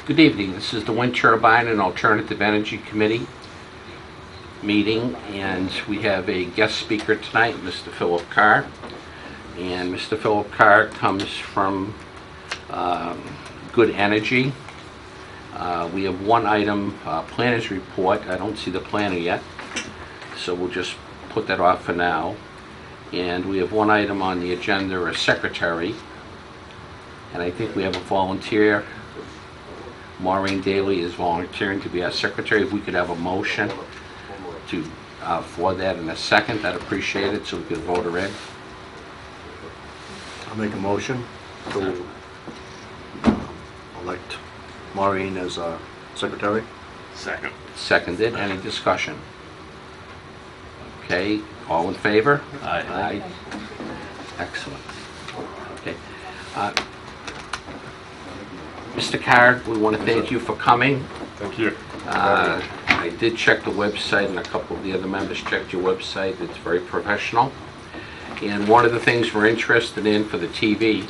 Good evening. This is the Wind Turbine and Alternative Energy Committee meeting, and we have a guest speaker tonight, Mr. Philip Carr. And Mr. Philip Carr comes from Good Energy. We have one item, planner's report. I don't see the planner yet, so we'll just put that off for now. And we have one item on the agenda, a secretary. And I think we have a volunteer. Maureen Daly is volunteering to be our secretary. If we could have a motion to for that in a second, I'd appreciate it, so we could vote her in. I'll make a motion to elect Maureen as our secretary. Second. Seconded. Any discussion? Okay. All in favor? Aye. Aye. Excellent. Okay. Mr. Carr, we want to thank you for coming. Thank you. I did check the website, and a couple of the other members checked your website. It's very professional. And one of the things we're interested in for the TV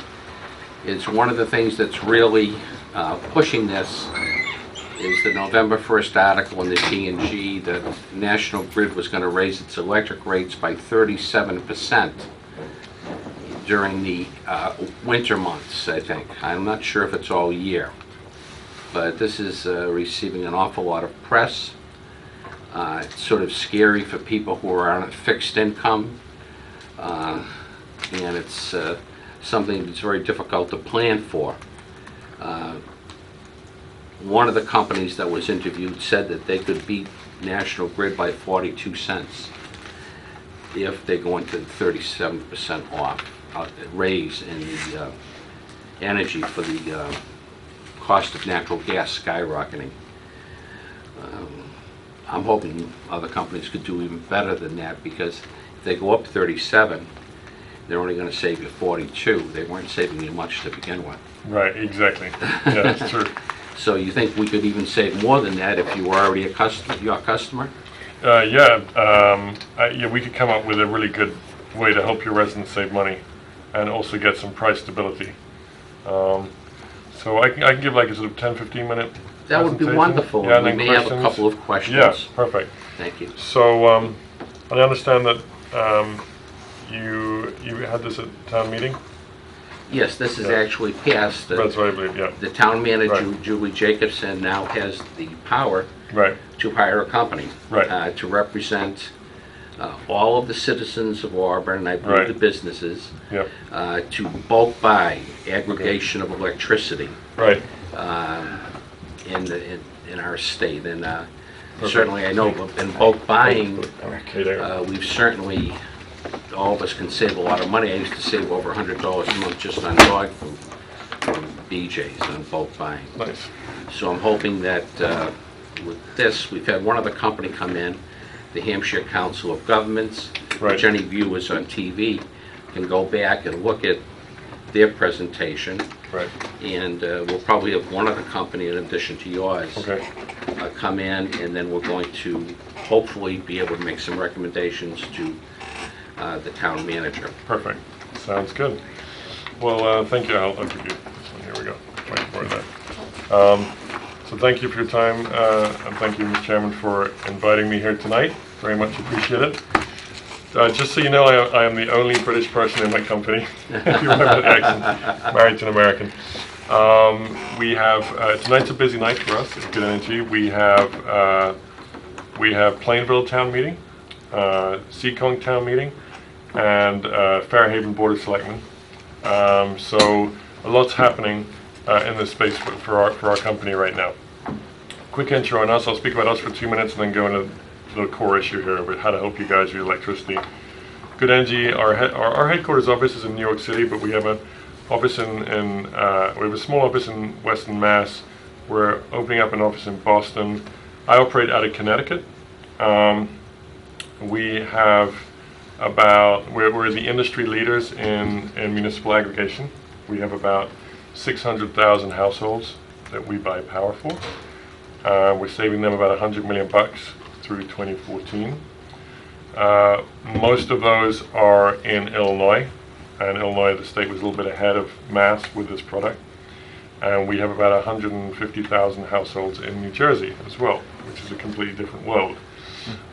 is one of the things that's really pushing this is the November 1st article in the T&G that National Grid was going to raise its electric rates by 37% during the winter months, I think. I'm not sure if it's all year, but this is receiving an awful lot of press. It's sort of scary for people who are on a fixed income, and it's something that's very difficult to plan for. One of the companies that was interviewed said that they could beat National Grid by 42 cents if they go into 37% off. Raise in the energy for the cost of natural gas skyrocketing. I'm hoping other companies could do even better than that, because if they go up 37, they're only going to save you 42. They weren't saving you much to begin with. Right, exactly. Yeah, that's true. So you think we could even save more than that if you were already your customer? Yeah, we could come up with a really good way to help your residents save money and also get some price stability. So I can give like a sort of 10-15 minute That would be presentation. wonderful. Yeah, We and may then have a questions. couple of questions. Yeah, perfect. Thank you. So I understand that you had this at town meeting? Yes, this is Yeah. actually passed. That's what I believe, yeah. The town manager, Right. Julie Jacobson, now has the power Right, to hire a company Right. to represent all of the citizens of Auburn, and I believe Right. the businesses, yeah, to bulk buy aggregation of electricity right. in our state. And certainly I know in bulk buying, Okay, there. we've certainly, all of us can save a lot of money. I used to save over $100 a month just on dog food from BJ's on bulk buying. Nice. So I'm hoping that with this, we've had one other company come in, the Hampshire Council of Governments, Right. which any viewers on TV can go back and look at their presentation. Right. And we'll probably have one other company in addition to yours Okay. come in, and then we're going to hopefully be able to make some recommendations to the town manager. Perfect. Sounds good. Well, thank you. I'll give you this one. Here we go. Right for that. So thank you for your time, and thank you, Mr. Chairman, for inviting me here tonight. Very much appreciate it. Just so you know, I am the only British person in my company. If you remember the accent, married to an American. We have tonight's a busy night for us at Good Energy. We have Plainville Town Meeting, Seacon Town Meeting, and Fairhaven Board of Selectmen. So a lot's happening in this space for our company right now. Quick intro on us. I'll speak about us for 2 minutes and then go into the core issue here about how to help you guys with electricity. Good Energy, our headquarters office is in New York City, but we have an office we have a small office in Western Mass. We're opening up an office in Boston. I operate out of Connecticut. We have we're the industry leaders in municipal aggregation. We have about 600,000 households that we buy power for. We're saving them about $100 million through 2014. Most of those are in Illinois, and Illinois, the state, was a little bit ahead of Mass with this product. And we have about 150,000 households in New Jersey as well, which is a completely different world.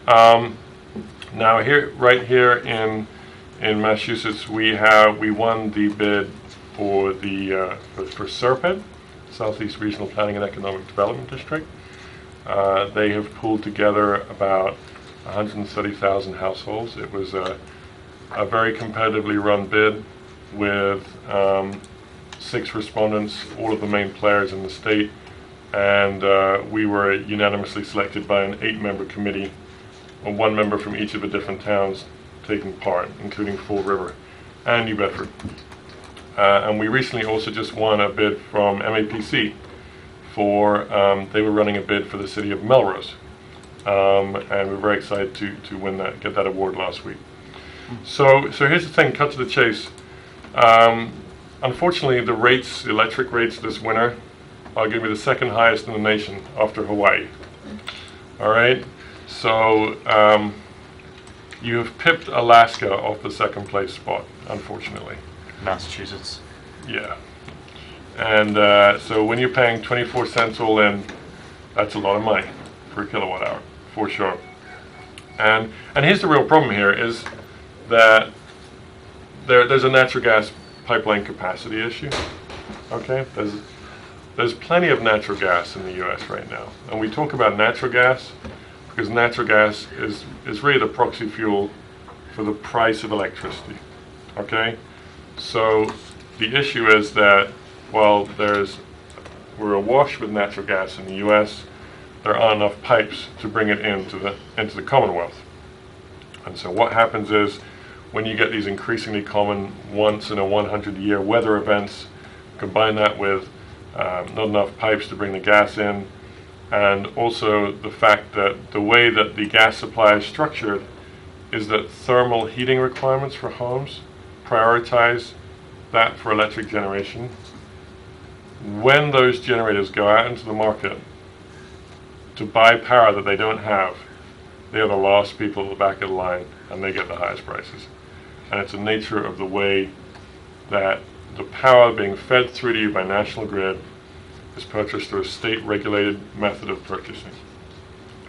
Now right here in Massachusetts, we won the bid for the for SERPED, Southeast Regional Planning and Economic Development District. They have pulled together about 130,000 households. It was a very competitively run bid with 6 respondents, all of the main players in the state, and we were unanimously selected by an 8-member committee, or 1 member from each of the different towns taking part, including Fall River and New Bedford. And we recently also just won a bid from MAPC for, they were running a bid for the city of Melrose. And we're very excited to win that, get that award last week. So here's the thing, cut to the chase. Unfortunately, the electric rates this winter are going to be the 2nd highest in the nation after Hawaii. All right, so you have pipped Alaska off the 2nd place spot, unfortunately. Massachusetts. Yeah, and so when you're paying 24 cents all in, that's a lot of money per kilowatt hour, for sure. And here's the real problem here is that there's a natural gas pipeline capacity issue. Okay, there's plenty of natural gas in the U.S. right now, and we talk about natural gas because natural gas is really the proxy fuel for the price of electricity. Okay, so the issue is that while we're awash with natural gas in the U.S., there aren't enough pipes to bring it into the Commonwealth. And so what happens is when you get these increasingly common once in a 100-year weather events, combine that with not enough pipes to bring the gas in, and also the fact that the way that the gas supply is structured is that thermal heating requirements for homes prioritize that for electric generation. When those generators go out into the market to buy power that they don't have, they are the last people at the back of the line, and they get the highest prices. And it's the nature of the way that the power being fed through to you by National Grid is purchased through a state-regulated method of purchasing.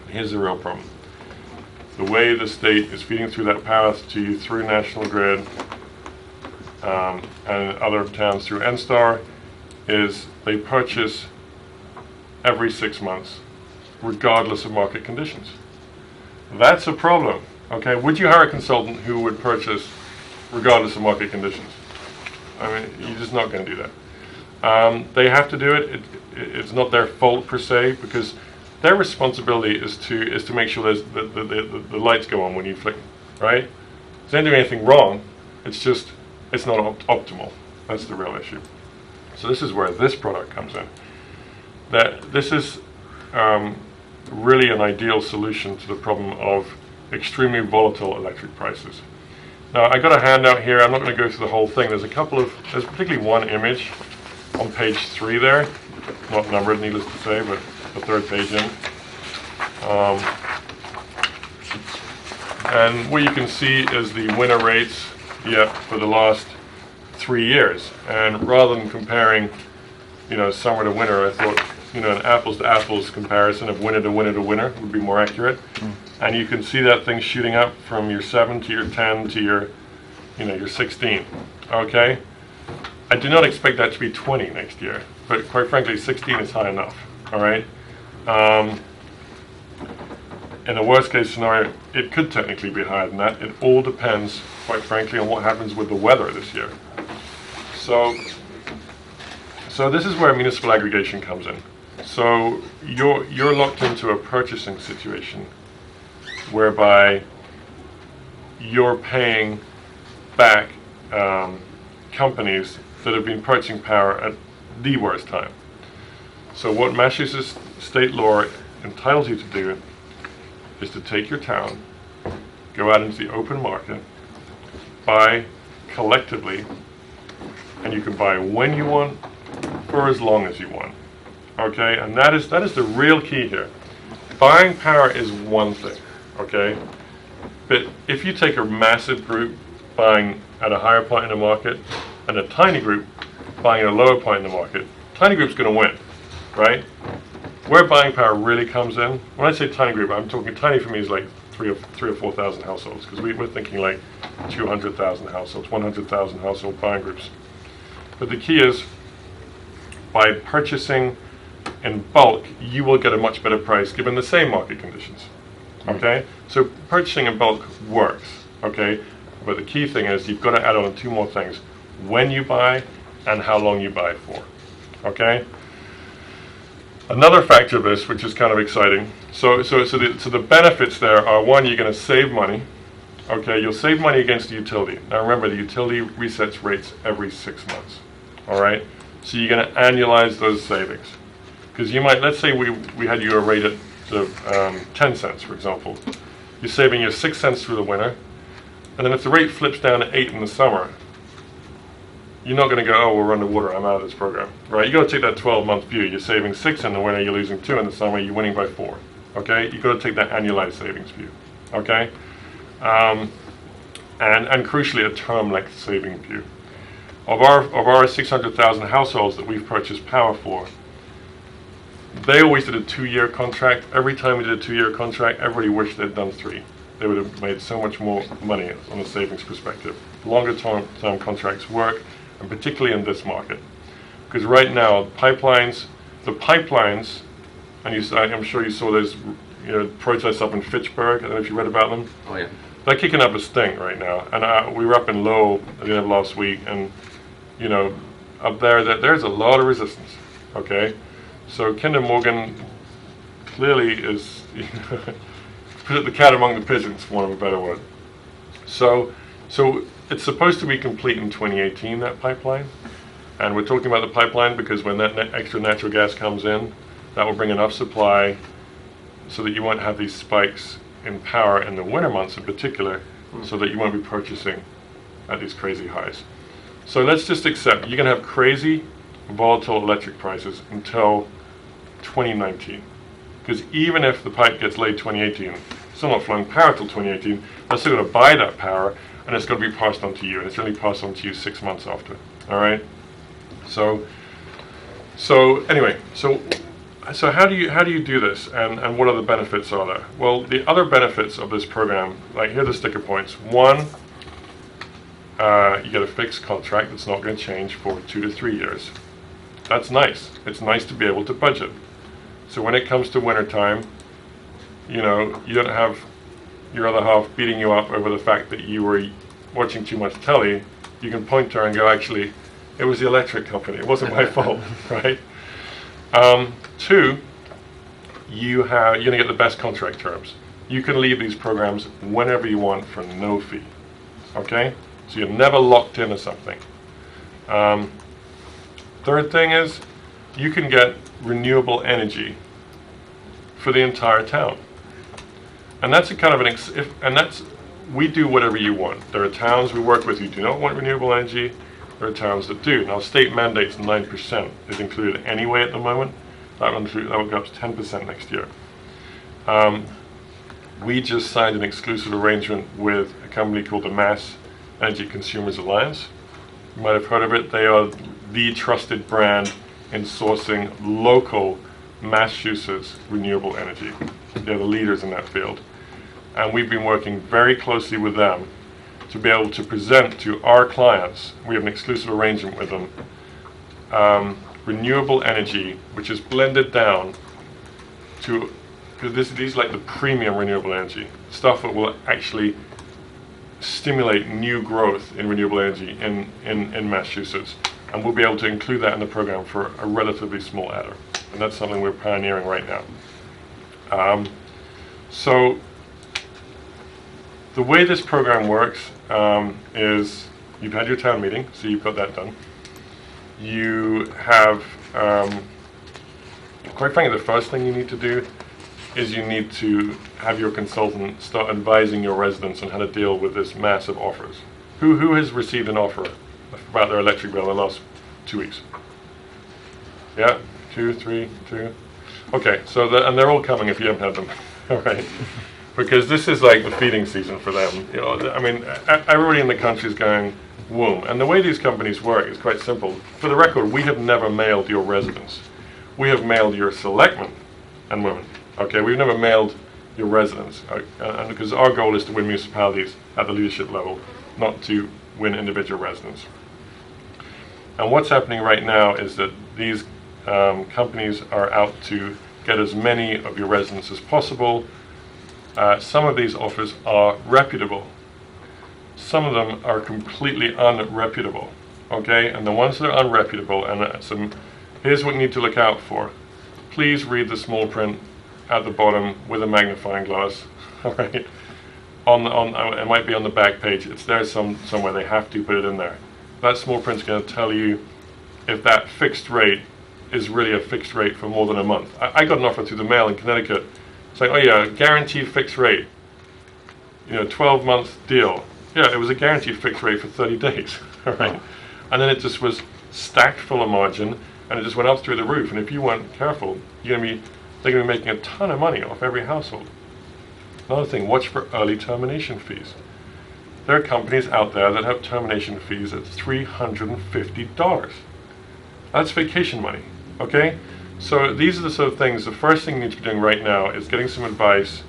Here's the real problem. The way the state is feeding through that power to you through National Grid and other towns through NSTAR is they purchase every 6 months, regardless of market conditions. That's a problem. Okay, would you hire a consultant who would purchase regardless of market conditions? I mean, you're just not going to do that. They have to do it. It's not their fault per se, because their responsibility is to make sure the lights go on when you flick, right? They don't do anything wrong. It's just it's not optimal. That's the real issue. So this is where this product comes in. That this is really an ideal solution to the problem of extremely volatile electric prices. Now I got a handout here. I'm not going to go through the whole thing. There's particularly one image on page 3 there, not numbered, needless to say, but the 3rd page in. And what you can see is the winter rates, for the last 3 years. And rather than comparing, summer to winter, I thought, an apples to apples comparison of winter to winter to winter would be more accurate. And you can see that thing shooting up from your 7 to your 10 to your, your 16. Okay? I do not expect that to be 20 next year, but quite frankly, 16 is high enough. All right? In a worst case scenario, it could technically be higher than that. It all depends, quite frankly, on what happens with the weather this year. So this is where municipal aggregation comes in. So you're locked into a purchasing situation whereby you're paying back companies that have been purchasing power at the worst time. So what Massachusetts state law entitles you to do is to take your town, go out into the open market, buy collectively, and you can buy when you want for as long as you want. Okay, and that is the real key here. Buying power is one thing, okay? But if you take a massive group buying at a higher point in the market and a tiny group buying at a lower point in the market, tiny group's going to win, right? Where buying power really comes in, when I say tiny group, I'm talking tiny for me is like 3,000 or 4,000 households, because we're thinking like 200,000 households, 100,000 household buying groups. But the key is, by purchasing in bulk, you will get a much better price given the same market conditions. Okay? So purchasing in bulk works. Okay? But the key thing is you've got to add on 2 more things: when you buy and how long you buy for. Okay? Another factor of this, which is kind of exciting, so the benefits there are, one, you're going to save money. Okay, you'll save money against the utility. Now remember, the utility resets rates every 6 months. All right, so you're going to annualize those savings, because you might, let's say we had your rate at 10 cents, for example. You're saving your 6 cents through the winter, and then if the rate flips down to 8 in the summer, you're not going to go, oh, we're underwater, I'm out of this program, right? You got to take that 12-month view. You're saving 6 in the winter, you're losing 2 in the summer, you're winning by 4. Okay, you got to take that annualized savings view. Okay, and crucially, a term length saving view. Of our 600,000 households that we've purchased power for, they always did a 2-year contract. Every time we did a 2-year contract, everybody wished they'd done 3. They would have made so much more money on a savings perspective. Longer term contracts work, and particularly in this market, because right now the pipelines, and I'm sure you saw those protests up in Fitchburg. I don't know if you read about them. Oh yeah. They're kicking up a stink right now, and we were up in Lowell at the end of last week, and up there's a lot of resistance. Okay, so Kinder Morgan clearly is put the cat among the pigeons, for want of a better word. So it's supposed to be complete in 2018, that pipeline, and we're talking about the pipeline because when that extra natural gas comes in, that will bring enough supply so that you won't have these spikes in power in the winter months in particular, so that you won't be purchasing at these crazy highs. So let's just accept you're going to have crazy volatile electric prices until 2019, because even if the pipe gets laid 2018, still not flowing power till 2018, they're still going to buy that power, and it's going to be passed on to you, and it's only passed on to you 6 months after. All right. So anyway, so how do you do this, and what other benefits are there? Well, the other benefits of this program, like here are the sticker points. One, you get a fixed contract that's not going to change for 2 to 3 years. That's nice. It's nice to be able to budget. So when it comes to wintertime, you don't have your other half beating you up over the fact that you were watching too much telly. You can point to her and go, actually, it was the electric company. It wasn't my fault, right? 2, you're going to get the best contract terms. You can leave these programs whenever you want for no fee. Okay? So you're never locked into something. Third thing is, you can get renewable energy for the entire town. And that's a kind of we do whatever you want. There are towns we work with who do not want renewable energy. There are towns that do. Now, state mandates 9% is included anyway at the moment. That will go up to 10% next year. We just signed an exclusive arrangement with a company called the Mass Energy Consumers Alliance. You might have heard of it. They are the trusted brand in sourcing local Massachusetts renewable energy. They're the leaders in that field. And we've been working very closely with them to be able to present to our clients, we have an exclusive arrangement with them, renewable energy, which is blended down to, because these are like the premium renewable energy, stuff that will actually stimulate new growth in renewable energy in Massachusetts. And we'll be able to include that in the program for a relatively small adder. And that's something we're pioneering right now. So the way this program works is you've had your town meeting, so you've got that done. You have, quite frankly, the first thing you need to do is you need to have your consultant start advising your residents on how to deal with this massive offers. Who has received an offer about their electric bill in the last 2 weeks? Yeah, 2, 3, 2. Okay, so and they're all coming if you haven't had them. All right. because this is like the feeding season for them. You know, I mean, everybody in the country is going, whoom. And the way these companies work is quite simple. For the record, we have never mailed your residents. We have mailed your selectmen and women. Okay, we've never mailed your residents, and because our goal is to win municipalities at the leadership level, not to win individual residents. And what's happening right now is that these companies are out to get as many of your residents as possible. Some of these offers are reputable. Some of them are completely unreputable. Okay, and the ones that are unreputable, and here's what you need to look out for. Please read the small print at the bottom with a magnifying glass. All right, it might be on the back page. It's there somewhere. They have to put it in there. That small print's going to tell you if that fixed rate is really a fixed rate for more than a month. I got an offer through the mail in Connecticut. It's like, oh yeah, guaranteed fixed rate. 12-month deal. Yeah, it was a guaranteed fixed rate for 30 days. All right, and then it just was stacked full of margin, and it just went up through the roof. And if you weren't careful, they're going to be making a ton of money off every household. Another thing, watch for early termination fees. There are companies out there that have termination fees at $350. That's vacation money, okay? So these are the sort of things, the first thing you need to be doing right now is getting some advice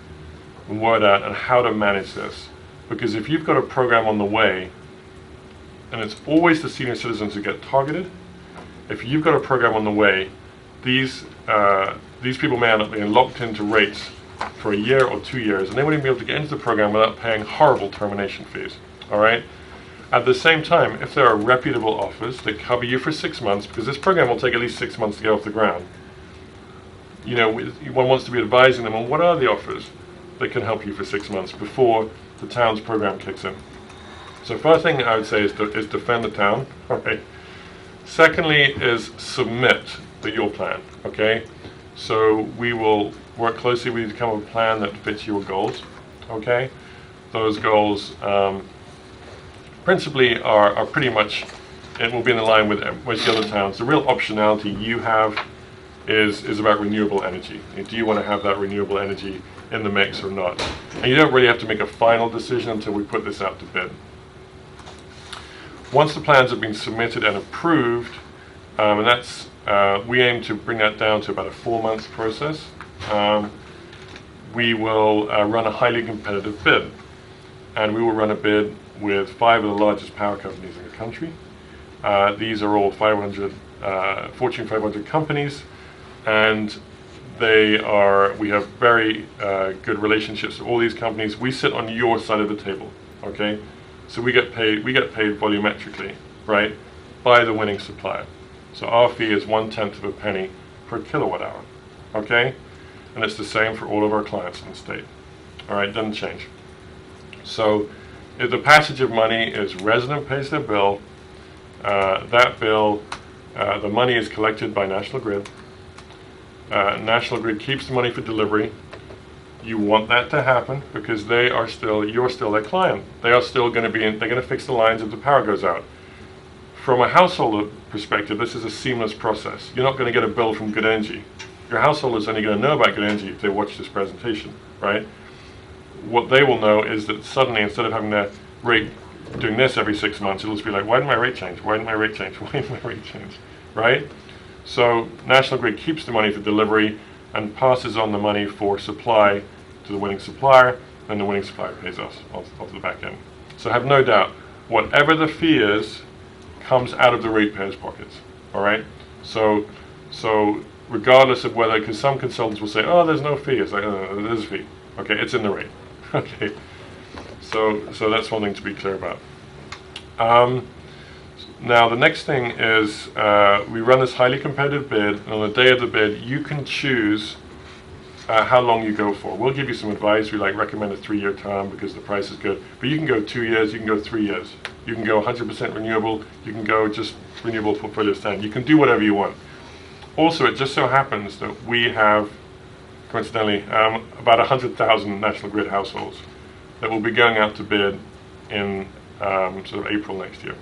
and word out on how to manage this. Because if you've got a program on the way, and it's always the senior citizens who get targeted, if you've got a program on the way, these people may end up being locked into rates for a year or 2 years, and they wouldn't be able to get into the program without paying horrible termination fees. All right. At the same time, if there are reputable offers that cover you for 6 months, because this program will take at least 6 months to get off the ground, one wants to be advising them on what are the offers that can help you for 6 months before the town's program kicks in. So first thing I would say is defend the town. All right. Secondly is submit your plan. Okay. So we will work closely with you to come up with a plan that fits your goals. Okay. Those goals principally are pretty much, it will be in line with most of the other towns. The real optionality you have is about renewable energy. Do you want to have that renewable energy in the mix or not? And you don't really have to make a final decision until we put this out to bid. Once the plans have been submitted and approved, and that's we aim to bring that down to about a 4-month process, we will run a highly competitive bid. And we will run a bid with 5 of the largest power companies in the country. These are all Fortune 500 companies, and we have very good relationships with all these companies. We sit on your side of the table, okay? So we get paid volumetrically, right, by the winning supplier. So our fee is 1/10 of a penny per kilowatt hour, okay? And it's the same for all of our clients in the state. All right, doesn't change. So if the passage of money is resident pays their bill, that bill, the money is collected by National Grid. National Grid keeps the money for delivery. You want that to happen because you're still their client. They are still going to they're going to fix the lines if the power goes out. From a householder perspective, this is a seamless process. You're not going to get a bill from Good Energy. Your householder is only going to know about Good Energy if they watch this presentation, right? What they will know is that suddenly, instead of having their rate doing this every 6 months, it'll just be like, why didn't my rate change? Why didn't my rate change? Why didn't my rate change? Right? So National Grid keeps the money for delivery and passes on the money for supply to the winning supplier, and the winning supplier pays us off the back end. So have no doubt, whatever the fee is, comes out of the ratepayers' pockets. All right? So regardless of whether, because some consultants will say, oh, there's no fee. It's like, no, there's a fee. Okay, it's in the rate. Okay, so that's one thing to be clear about. Now the next thing is we run this highly competitive bid, and on the day of the bid you can choose how long you go for. We'll give you some advice. We recommend a 3-year term because the price is good, but you can go 2 years, you can go 3 years, you can go 100% renewable, you can go just renewable portfolio standard. You can do whatever you want. Also, it just so happens that we have, coincidentally, about 100,000 National Grid households that will be going out to bid in sort of April next year.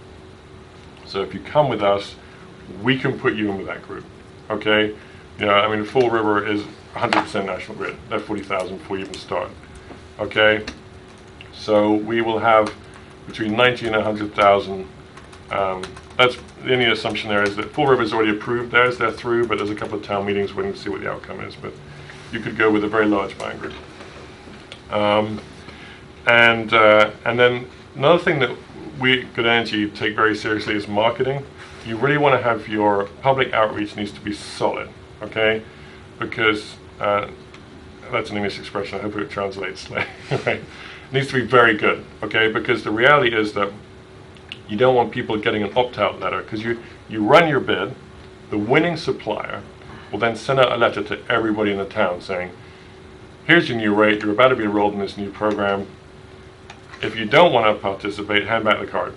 So if you come with us, we can put you in with that group, okay? I mean, Fall River is 100% National Grid. They're 40,000 before you even start. Okay, so we will have between 90 and 100,000. That's the only assumption there is that Fall River's already approved theirs, they're through, but there's a couple of town meetings waiting to see what the outcome is. But you could go with a very large buying group. And then another thing that we Good Energy take very seriously is marketing. You really want to have your public outreach needs to be solid, okay? Because that's an English expression, I hope it translates, right? It needs to be very good, okay? Because the reality is that you don't want people getting an opt-out letter, because you run your bid, the winning supplier will then send out a letter to everybody in the town saying, here's your new rate, you're about to be enrolled in this new program. If you don't want to participate, hand back the card.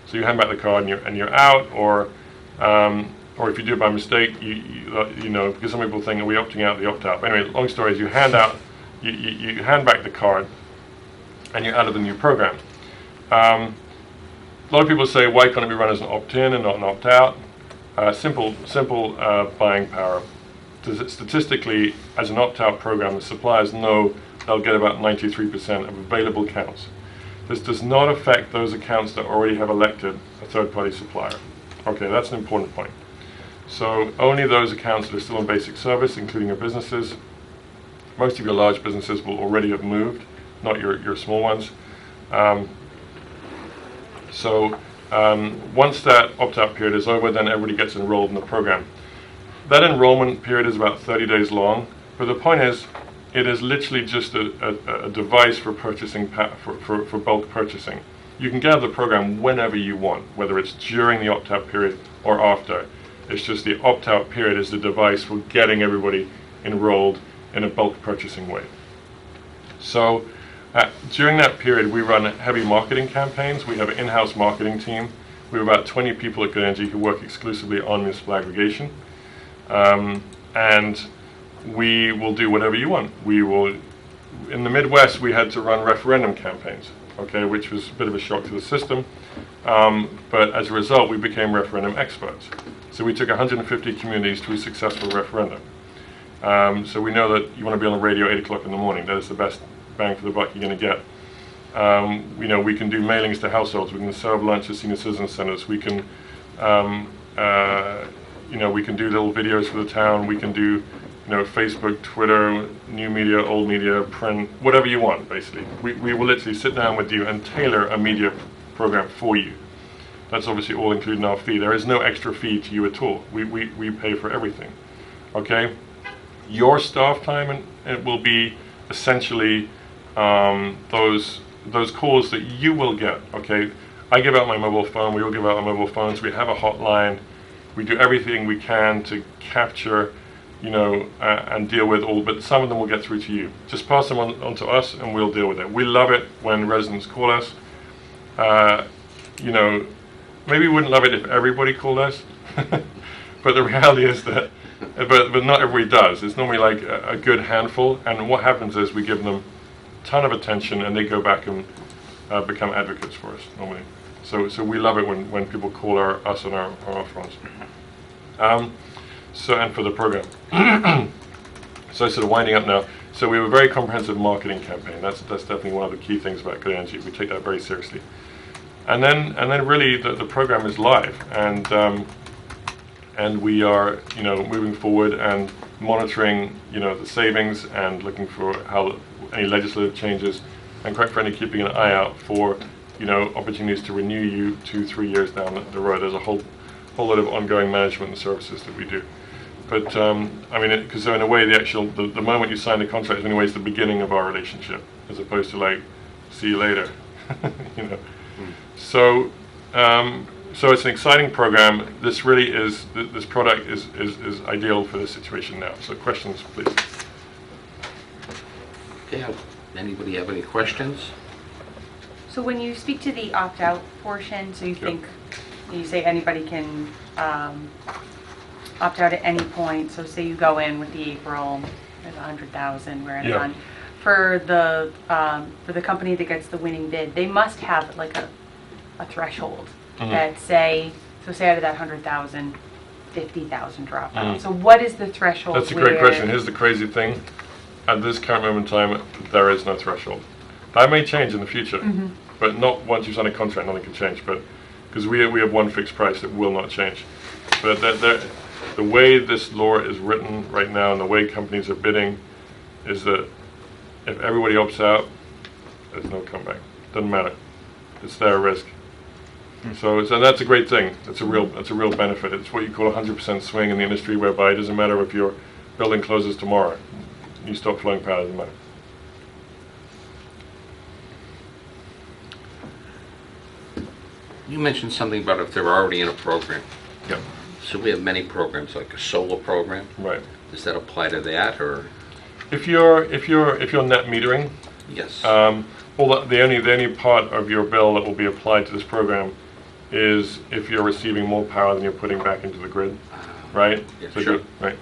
So you hand back the card and you're out, or if you do it by mistake, you know, because some people think, are we opting out, the opt out. But anyway, long story is you hand out, you hand back the card, and you're out of the new program. A lot of people say, why can't it be run as an opt-in and not an opt-out? Simple buying power. Statistically, as an opt-out program, the suppliers know they'll get about 93% of available accounts. This does not affect those accounts that already have elected a third-party supplier. Okay, that's an important point. So only those accounts that are still in basic service, including your businesses. Most of your large businesses will already have moved, not your small ones. Once that opt-out period is over, then everybody gets enrolled in the program. That enrollment period is about 30 days long, but the point is, it is literally just a device for purchasing, for bulk purchasing. You can get out of the program whenever you want, whether it's during the opt-out period or after. It's just the opt-out period is the device for getting everybody enrolled in a bulk purchasing way. So during that period, we run heavy marketing campaigns. We have an in-house marketing team. We have about 20 people at Good Energy who work exclusively on municipal aggregation. And we will do whatever you want. We will, in the Midwest, we had to run referendum campaigns, okay, which was a bit of a shock to the system. But as a result, we became referendum experts. So we took 150 communities to a successful referendum. So we know that you want to be on the radio 8 o'clock in the morning. That is the best bang for the buck you're going to get. You know, we can do mailings to households. We can serve lunch at senior citizen centers. We can, you know, we can do little videos for the town. We can do, you know, Facebook, Twitter, new media, old media, print, whatever you want, basically. We will literally sit down with you and tailor a media program for you. That's obviously all included in our fee. There is no extra fee to you at all. We pay for everything, okay? Your staff time and it will be essentially those calls that you will get, okay? I give out my mobile phone, we all give out our mobile phones, we have a hotline, we do everything we can to capture, you know, and deal with all, but some of them will get through to you. Just pass them on to us and we'll deal with it. We love it when residents call us. You know, maybe we wouldn't love it if everybody called us, but the reality is that, but not everybody does. It's normally like a good handful, and what happens is we give them a ton of attention and they go back and become advocates for us normally. So we love it when people call us on our phones. And for the program. So sort of winding up now. So we have a very comprehensive marketing campaign. That's definitely one of the key things about Good Energy. We take that very seriously. And then really the program is live, and we are, you know, moving forward and monitoring, you know, the savings and looking for how any legislative changes, and quite frankly keeping an eye out for, you know, opportunities to renew you 2-3 years down the road. There's a whole lot of ongoing management and services that we do. But I mean, because in a way, the moment you sign the contract, in many ways, the beginning of our relationship, as opposed to like, see you later, you know. So it's an exciting program. This really is, this product is ideal for this situation now. So questions, please. Okay, anybody have any questions? So when you speak to the opt-out portion, so you think, you say anybody can opt out at any point. So say you go in with the April, there's 100,000, we're in on. For the company that gets the winning bid, they must have like a threshold that say out of that 100,000, 50,000 drop out. So what is the threshold? That's a great question. Here's the crazy thing. at this current moment in time, there is no threshold. That may change in the future, but not once you sign a contract, nothing can change. But because we have one fixed price, it will not change. But the way this law is written right now and the way companies are bidding is that if everybody opts out, there's no comeback. Doesn't matter. It's their risk. So that's a great thing. It's a real benefit. It's what you call 100% swing in the industry, whereby it doesn't matter if your building closes tomorrow. You stop flowing power, it doesn't matter. You mentioned something about if they're already in a program. Yeah. So we have many programs, like a solar program. Right. Does that apply to that, or? If you're net metering, Yes. well, the only part of your bill that will be applied to this program is if you're receiving more power than you're putting back into the grid, right? Yeah, So sure. right.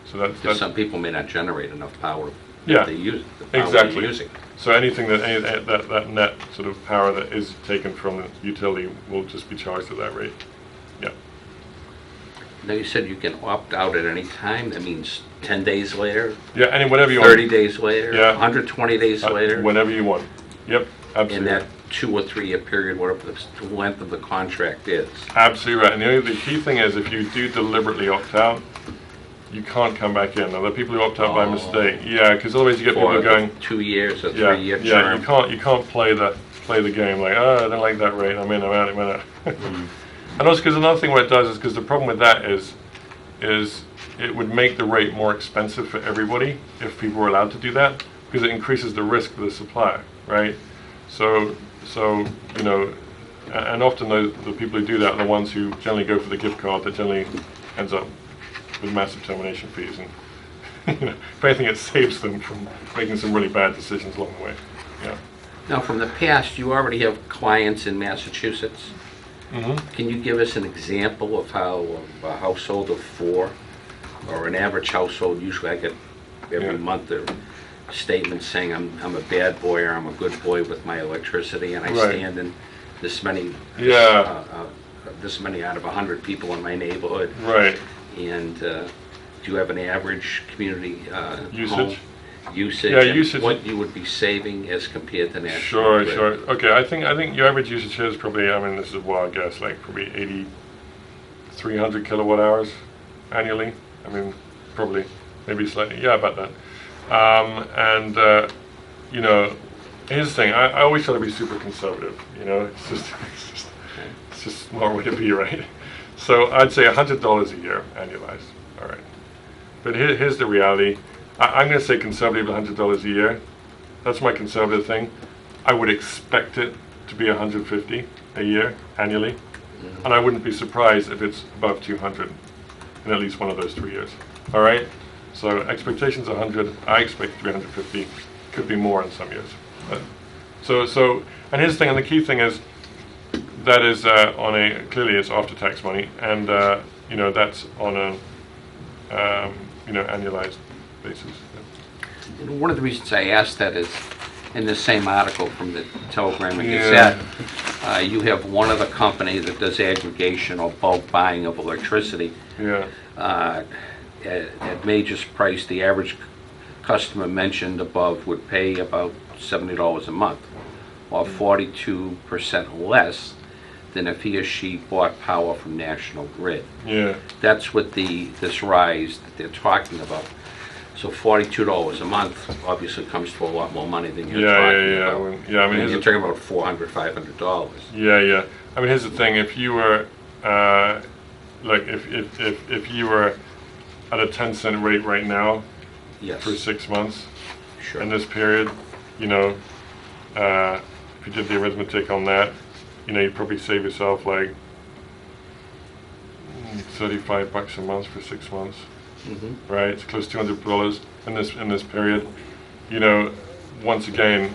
So Because that's some people may not generate enough power. Yeah, They use the power exactly. they're using. so anything that net sort of power that is taken from the utility will just be charged at that rate. Yeah. Now, you said you can opt out at any time. That means 10 days later, Yeah, and whatever you 30 want. days later, Yeah. 120 days later. Whenever you want. Yep, In absolutely. that 2 or 3 year period, whatever the length of the contract is. Absolutely right. And the key thing is if you do deliberately opt out, you can't come back in. Now, the people who opt out by Oh. mistake, yeah, because otherwise you get people For going, 2 years or yeah, 3 year yeah, term. you can't play the game like, oh, I don't like that rate, I'm in, I'm out, I'm out. And also because another thing what it does is because the problem with that is it would make the rate more expensive for everybody if people were allowed to do that, because it increases the risk for the supplier, right? So you know, and often the people who do that are the ones who generally go for the gift card that generally ends up with massive termination fees, and you know, if anything, it saves them from making some really bad decisions along the way. Yeah. Now, from the past, you already have clients in Massachusetts. Can you give us an example of how a household of 4, or an average household, usually I get every Yeah. month a statement saying I'm a bad boy or I'm a good boy with my electricity, and I Right. stand in this many, Yeah. this many out of 100 people in my neighborhood. Right. And do you have an average community Usage? home usage? Yeah, and usage. What you would be saving as compared to national Sure, grid? sure. Okay, I think your average usage here is probably, I mean, this is a wild guess, like probably 300 kilowatt hours annually. I mean, probably, maybe slightly, yeah, about that. You know, here's the thing, I always try to be super conservative, you know, it's just a smart way to be, right? So I'd say $100 a year annualized, all right. But here's the reality. I'm going to say conservative $100 a year. That's my conservative thing. I would expect it to be $150 a year annually, and I wouldn't be surprised if it's above 200 in at least one of those 3 years. All right. So expectations 100. I expect 350. Could be more in some years. And here's the thing. And the key thing is that is on a clearly it's after tax money, and you know that's on a you know annualized basis. And one of the reasons I asked that is in the same article from the Telegram and Yeah. Gazette, you have one of the company that does aggregation or bulk buying of electricity. Yeah. At Major's price, the average customer mentioned above would pay about $70 a month, or 42% less than if he or she bought power from National Grid. Yeah. That's what this rise that they're talking about. So $42 a month obviously comes to a lot more money than you're talking about. Yeah, I mean, And you're talking about $400, $500. Yeah. I mean, here's the thing: if you were, like, if you were at a 10-cent rate right now Yes, for 6 months sure. in this period, you know, if you did the arithmetic on that, you know, you'd probably save yourself like $35 a month for 6 months. Right, it's close to $200 in this period. You know, once again,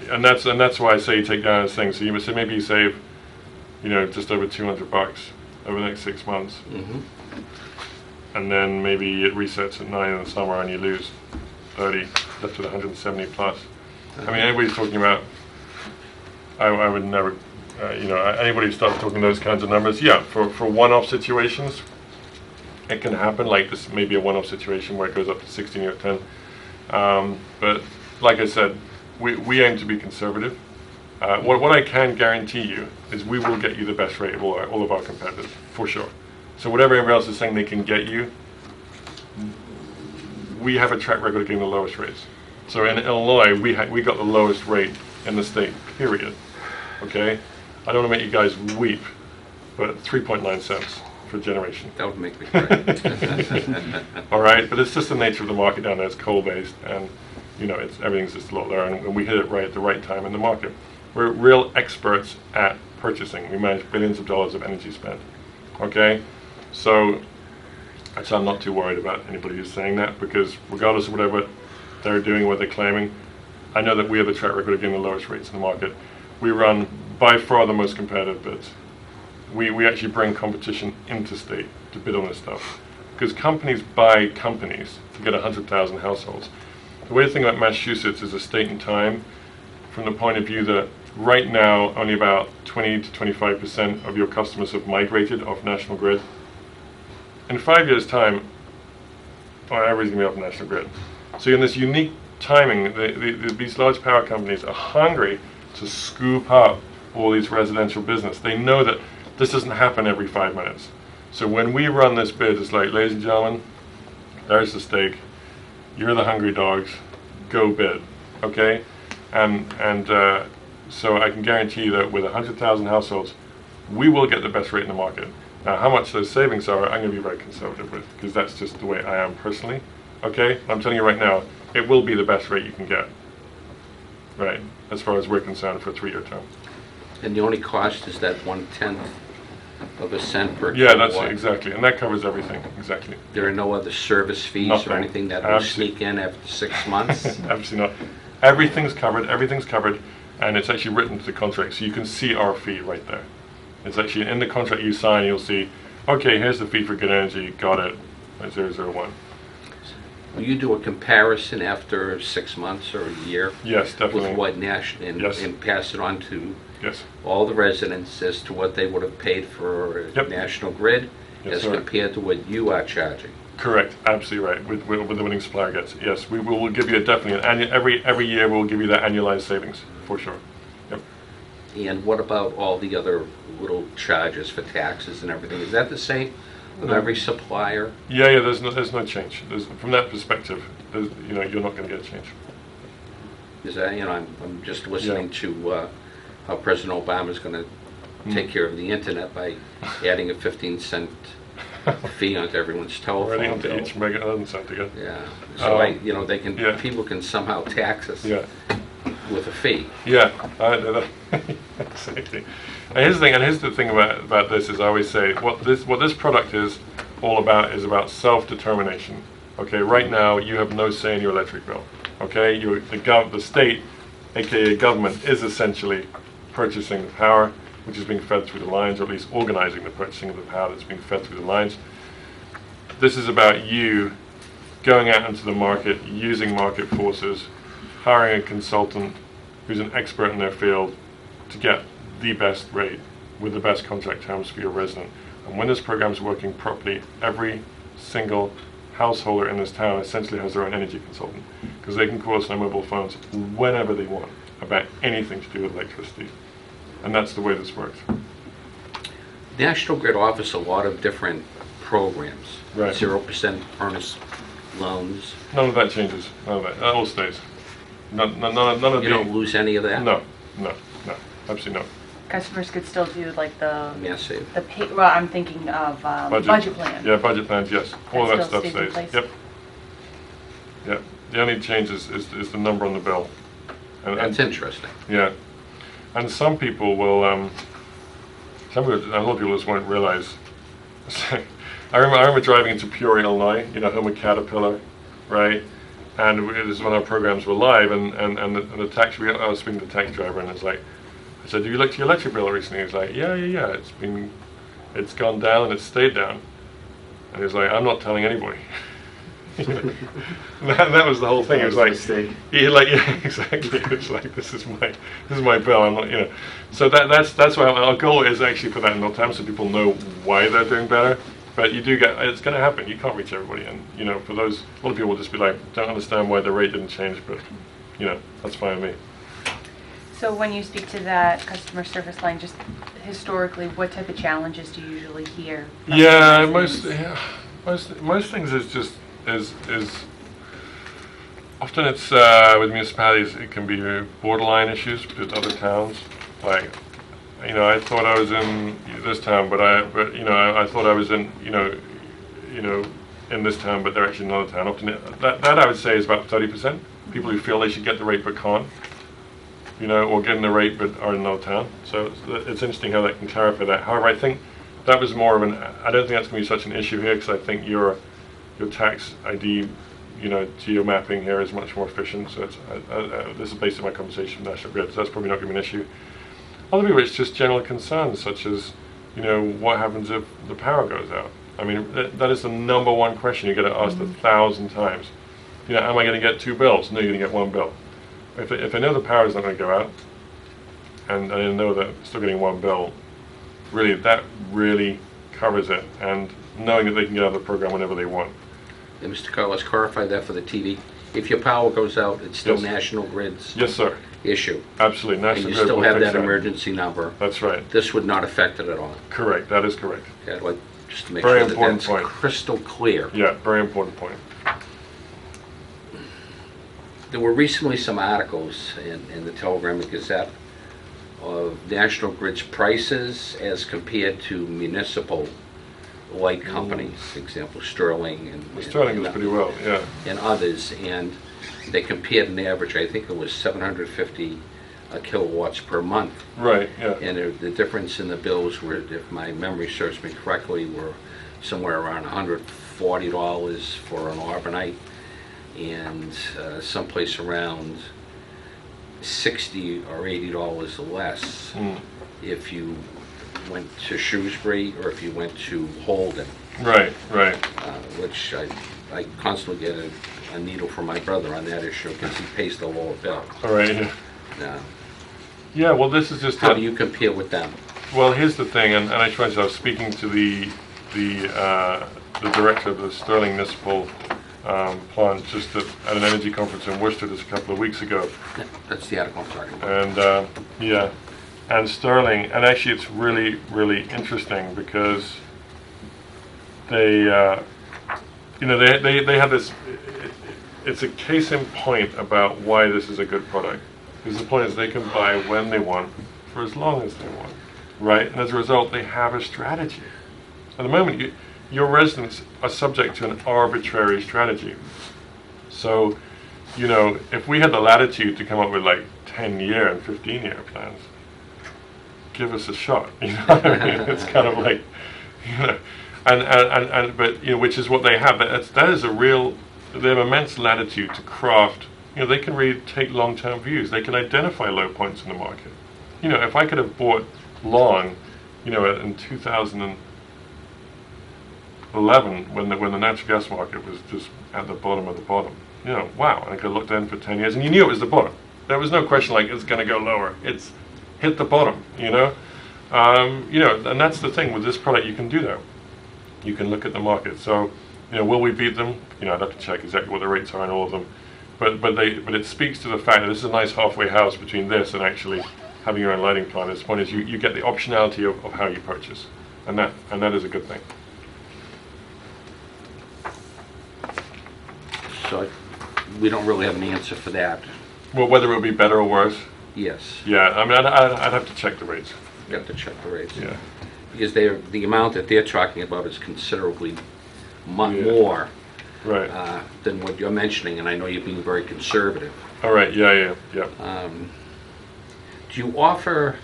and that's why I say you take down this thing. So you must say maybe you save, you know, just over $200 over the next 6 months, and then maybe it resets at 9 in the summer and you lose 30, left with 170 plus. I mean, anybody's talking about. I would never, you know, anybody who starts talking those kinds of numbers, yeah, for one-off situations. it can happen. Like this may be a one-off situation where it goes up to 16 or 10. But like I said, we aim to be conservative. What I can guarantee you is we will get you the best rate of all of our competitors, for sure. So whatever everybody else is saying they can get you, we have a track record of getting the lowest rates. So in Illinois, we got the lowest rate in the state, period. Okay? I don't want to make you guys weep, but 3.9 cents for generation. That would make me cry. All right? But it's just the nature of the market down there. It's coal-based, and you know, everything's just a lot lower, and we hit it right at the right time in the market. We're real experts at purchasing. We manage billions of dollars of energy spent. Okay? So I'm not too worried about anybody who's saying that, because regardless of whatever they're doing, what they're claiming, I know that we have a track record of getting the lowest rates in the market. We run by far the most competitive bids. We actually bring competition into state to bid on this stuff, because companies buy companies to get 100,000 households. The way to think about Massachusetts is a state in time from the point of view that right now only about 20 to 25% of your customers have migrated off national grid. In 5 years' time, everybody's going to be off national grid. So in this unique timing, these large power companies are hungry to scoop up all these residential business. They know that this doesn't happen every 5 minutes. So when we run this bid, it's like, ladies and gentlemen, there's the steak. You're the hungry dogs. Go bid, okay? So I can guarantee you that with 100,000 households, we will get the best rate in the market. Now, how much those savings are, I'm going to be very conservative with, because that's just the way I am personally. Okay? I'm telling you right now, it will be the best rate you can get. Right? As far as we're concerned for a 3-year term. And the only cost is that 1/10 of a cent per Yeah, kilowatt. that's it, exactly. And that covers everything, exactly. There are no other service fees Nothing. or anything that will sneak in after 6 months? Absolutely not. Everything's covered, and it's actually written to the contract, so you can see our fee right there. It's actually in the contract you sign, you'll see, okay, here's the fee for good energy, got it, 001. Will you do a comparison after 6 months or a year? Yes, definitely. With what national, Yes. and pass it on to Yes. all the residents as to what they would have paid for Yep. National Grid Yes, as sir. compared to what you are charging. Correct, absolutely right, with the winning supplier gets. Yes, we will give you definitely an annual, every year we'll give you that annualized savings, for sure. Yep. And what about all the other little charges for taxes and everything? Is that the same with No. every supplier? Yeah, there's no change. From that perspective, you're not going to get a change. Is that, I'm just listening to how President Obama is going to take care of the internet by adding a 15-cent fee onto everyone's Already telephone onto bill. each megahertz cent again. Yeah. So they can, yeah. people can somehow tax us Yeah. with a fee. Yeah, exactly. And here's the thing about this is I always say what this product is all about is about self-determination. Okay, right now you have no say in your electric bill. Okay, the state, aka government, is essentially purchasing the power which is being fed through the lines, or at least organizing the purchasing of the power that's being fed through the lines. This is about you going out into the market, using market forces, hiring a consultant who's an expert in their field to get the best rate with the best contract terms for your resident. And when this program's working properly, every single householder in this town essentially has their own energy consultant, because they can call us on their mobile phones whenever they want about anything to do with electricity. And that's the way this works. National Grid offers a lot of different programs. Right. 0% earnest loans. None of that changes. None of that. That all stays. None of You don't lose any of that? No, absolutely no. Customers could still do like the Massive. well, I'm thinking of budget plan. Yeah, budget plans, yes. All That that still stuff stays in stays. place? Yep. The only change is the number on the bill. That's interesting. Yeah. And some people will, a lot of people just won't realize. I remember driving into Peoria, Illinois, home of Caterpillar, right? And it was when our programs were live, and the taxi, I was speaking to the taxi driver, and it's like, I said, "Have you looked at your electric bill recently?" He's like, yeah. It's gone down and it's stayed down. And he's like, "I'm not telling anybody." that was the whole thing. It was like, yeah, exactly. It's like this is my bill. I'm not, So that's why our goal is actually for that in no time, so people know why they're doing better. But you do get, it's going to happen. You can't reach everybody, and you know, for those, a lot of people will just be like, don't understand why the rate didn't change, but you know, that's fine with me. So when you speak to that customer service line, just historically, what type of challenges do you usually hear? From Yeah, the most residents? most things is just is often it's with municipalities it can be borderline issues with other towns. Like, you know, I thought I was in this town, but you know, I thought I was in you know in this town, but they're actually in another town. Often that I would say is about 30%. People who feel they should get the rate but can't. You know, or getting the rate but are in another town. So it's interesting how that can clarify that. However, I think that was more of an, I don't think that's going to be such an issue here, because I think your tax ID, you know, geo mapping here is much more efficient. So it's, this is based on my conversation with National Grid, so that's probably not going to be an issue. Other people, it's just general concerns, such as, you know, what happens if the power goes out? I mean, that is the number one question you get asked 1,000 times. You know, am I going to get 2 bills? No, you're going to get 1 bill. If I know the power is not going to go out, and I know that I'm still getting 1 bill, really, that really covers it. And knowing that they can get out of the program whenever they want. And Mr. Carlos, clarify that for the TV. If your power goes out, it's still Yes. National Grid's Yes, sir. issue. Absolutely. And National you Grid still will have fix that emergency number. That's right. This would not affect it at all. Correct. That is correct. Okay, I'd like just to make Very sure that important that's point. crystal clear. Yeah, very important point. There were recently some articles in the Telegram and Gazette of National Grid's prices as compared to municipal light companies, for example, Sterling and Sterling does pretty well, yeah. and others, and they compared an average, I think it was 750 kilowatts per month. Right, yeah. And the difference in the bills were, if my memory serves me correctly, were somewhere around $140 for an Arbonite, and someplace around $60 or $80 less if you went to Shrewsbury or if you went to Holden. Right, right. Which I constantly get a needle from my brother on that issue because he pays the lower bill. All right, yeah. Now, Yeah, well, this is just... how do you compare with them? Well, here's the thing, and I tried to, I was speaking to the director of the Sterling Municipal plant just at an energy conference in Worcester just a couple of weeks ago. Yeah, that's the article I'm talking about. And yeah, and Sterling, and actually it's really, really interesting because they, you know, they have this, it's a case in point about why this is a good product. Because the point is they can buy when they want, for as long as they want, right? And as a result, they have a strategy. At the moment, your residents are subject to an arbitrary strategy. So, you know, if we had the latitude to come up with like 10-year and 15-year plans, give us a shot. You know what I mean? It's kind of like, you know, but you know, which is what they have. That is a real. They have immense latitude to craft. You know, they can really take long-term views. They can identify low points in the market. You know, if I could have bought long, you know, in 2011, when the natural gas market was just at the bottom of the bottom, you know, wow, and I could look then for 10 years, and you knew it was the bottom. There was no question like it's going to go lower. It's hit the bottom, you know. You know, and that's the thing with this product. You can do that. You can look at the market. So, you know, will we beat them? You know, I'd have to check exactly what the rates are in all of them. But it speaks to the fact that this is a nice halfway house between this and actually having your own lighting plan. This point is you get the optionality of how you purchase, and that is a good thing. So we don't really have an answer for that. Well, whether it would be better or worse, Yes, yeah. I mean, I'd have to check the rates. you have to check the rates. Yeah. Because the amount that they're talking about is considerably Yeah. more Right. than what you're mentioning, and I know you're being very conservative. All right. Yeah. Do you offer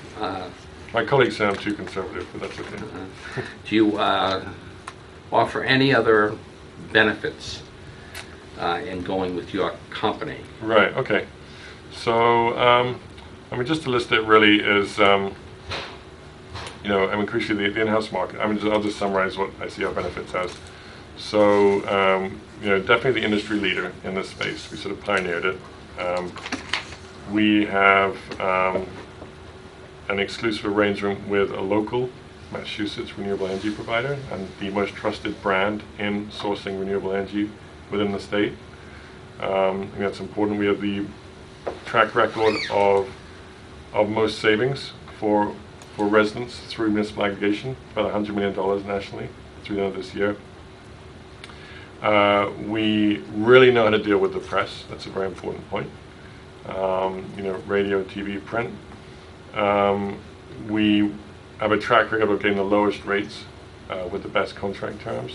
My colleagues say I'm too conservative, but that's okay. do you offer any other benefits in going with your company? Right. Okay. So, I mean, just to list it really is, you know, I mean, crucially the in-house market. I mean, I'll just summarize what I see our benefits as. So, you know, definitely the industry leader in this space. We sort of pioneered it. We have an exclusive arrangement with a local Massachusetts renewable energy provider and the most trusted brand in sourcing renewable energy within the state. I think that's important. We have the track record of most savings for residents through municipal aggregation, about $100 million nationally through the end of this year. We really know how to deal with the press. That's a very important point. Radio, TV, print. We have a track record of getting the lowest rates with the best contract terms.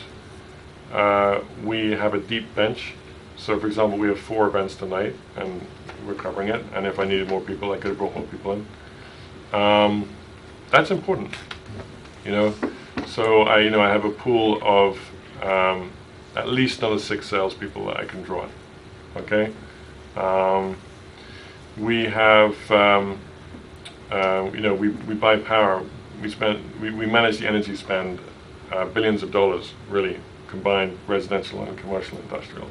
We have a deep bench. So, for example, we have 4 events tonight, and we're covering it. And if I needed more people, I could have brought more people in. That's important, So I have a pool of at least another 6 salespeople that I can draw on. Okay. We have, we buy power. We manage the energy spend, billions of dollars, really, combined residential and commercial and industrial.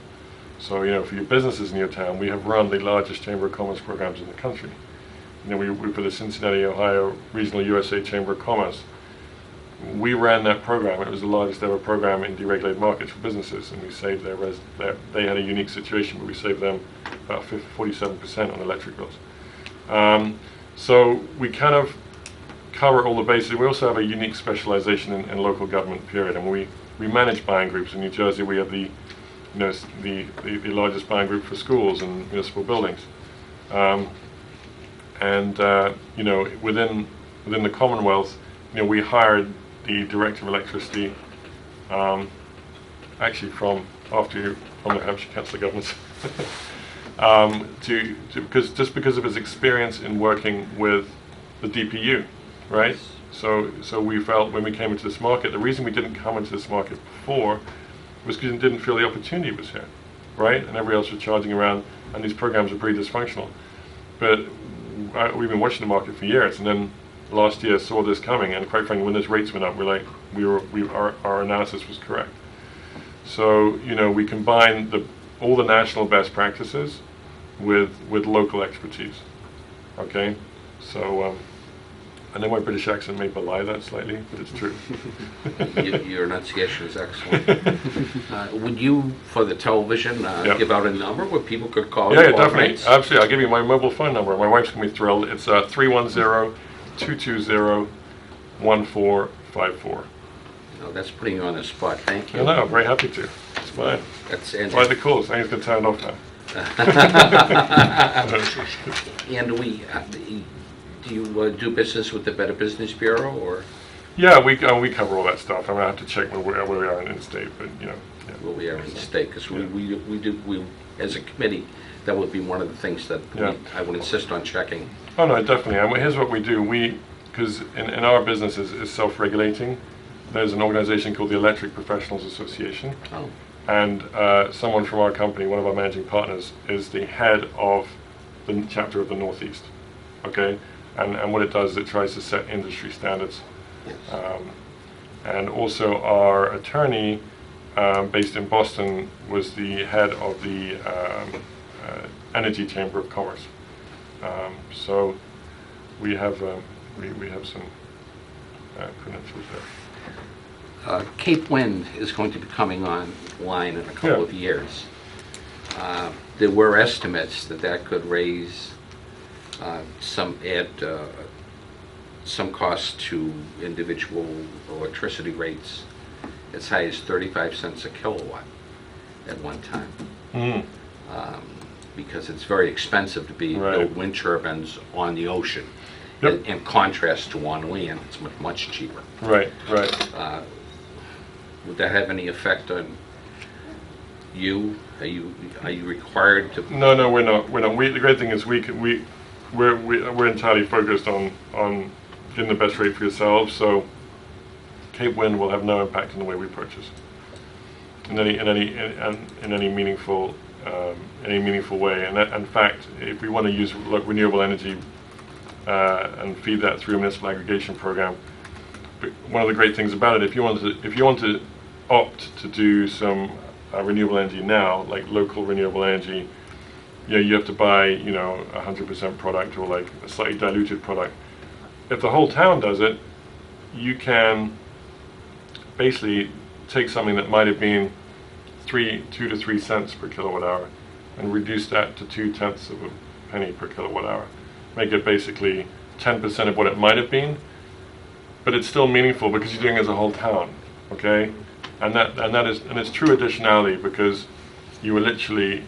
So, for your businesses in your town, we have run the largest Chamber of Commerce programs in the country. We for the Cincinnati, Ohio Regional USA Chamber of Commerce, we ran that program. It was the largest ever program in deregulated markets for businesses, and we saved they had a unique situation, but we saved them about 47% on electric bills. So we kind of cover all the bases. We also have a unique specialization in local government, period. And we manage buying groups. In New Jersey, we have the largest buying group for schools and municipal buildings. Within the Commonwealth, we hired the director of electricity, actually from the Hampshire Council of Governments, because of his experience in working with the DPU, right? So we felt when we came into this market, the reason we didn't come into this market before was because we didn't feel the opportunity was here, right? And everybody else was charging around, and these programs are pretty dysfunctional. But we've been watching the market for years, and then last year saw this coming, and quite frankly, when those rates went up, our analysis was correct. So we combine all the national best practices with local expertise. Okay, so I know my British accent may belie that slightly, but it's true. Your enunciation is excellent. Would you, for the television, give out a number where people could call? Yeah, definitely. Absolutely. I'll give you my mobile phone number. My wife's going to be thrilled. It's 310-220-1454. No, that's putting you on the spot. Thank you. No, I'm very happy to. It's fine. That's why the calls. I think it's going to turn it off now. And do you do business with the Better Business Bureau, or? Yeah, we cover all that stuff. I have to check where we are in state, but Yeah. Where we are in state, because we as a committee, that would be one of the things that I would insist on checking. Oh no, definitely. And here's what we do. Because in our business is self-regulating. There's an organization called the Electric Professionals Association. Oh. And someone from our company, one of our managing partners, is the head of the chapter of the Northeast. Okay? And what it does is it tries to set industry standards. Yes. And also our attorney, based in Boston, was the head of the Energy Chamber of Commerce. So we have some credentials there. Cape Wind is going to be coming online in a couple of years. There were estimates that could raise some cost to individual electricity rates as high as 35 cents a kilowatt at one time. Because it's very expensive to build wind turbines on the ocean. Yep. In contrast to on land, it's much cheaper. Right. Would that have any effect on you? Are you required to? No, we're not. The great thing is we're entirely focused on getting the best rate for yourselves. So Cape Wind will have no impact on the way we purchase in any meaningful way. And in fact, if we want to use renewable energy and feed that through a municipal aggregation program, one of the great things about it, if you want to opt to do some renewable energy now, like local renewable energy, you have to buy 100% product or like a slightly diluted product. If the whole town does it, you can basically take something that might have been 2 to 3 cents per kilowatt hour and reduce that to 0.2 of a penny per kilowatt hour. Make it basically 10% of what it might have been, but it's still meaningful because you're doing it as a whole town, okay? And it's true additionality, because you were literally,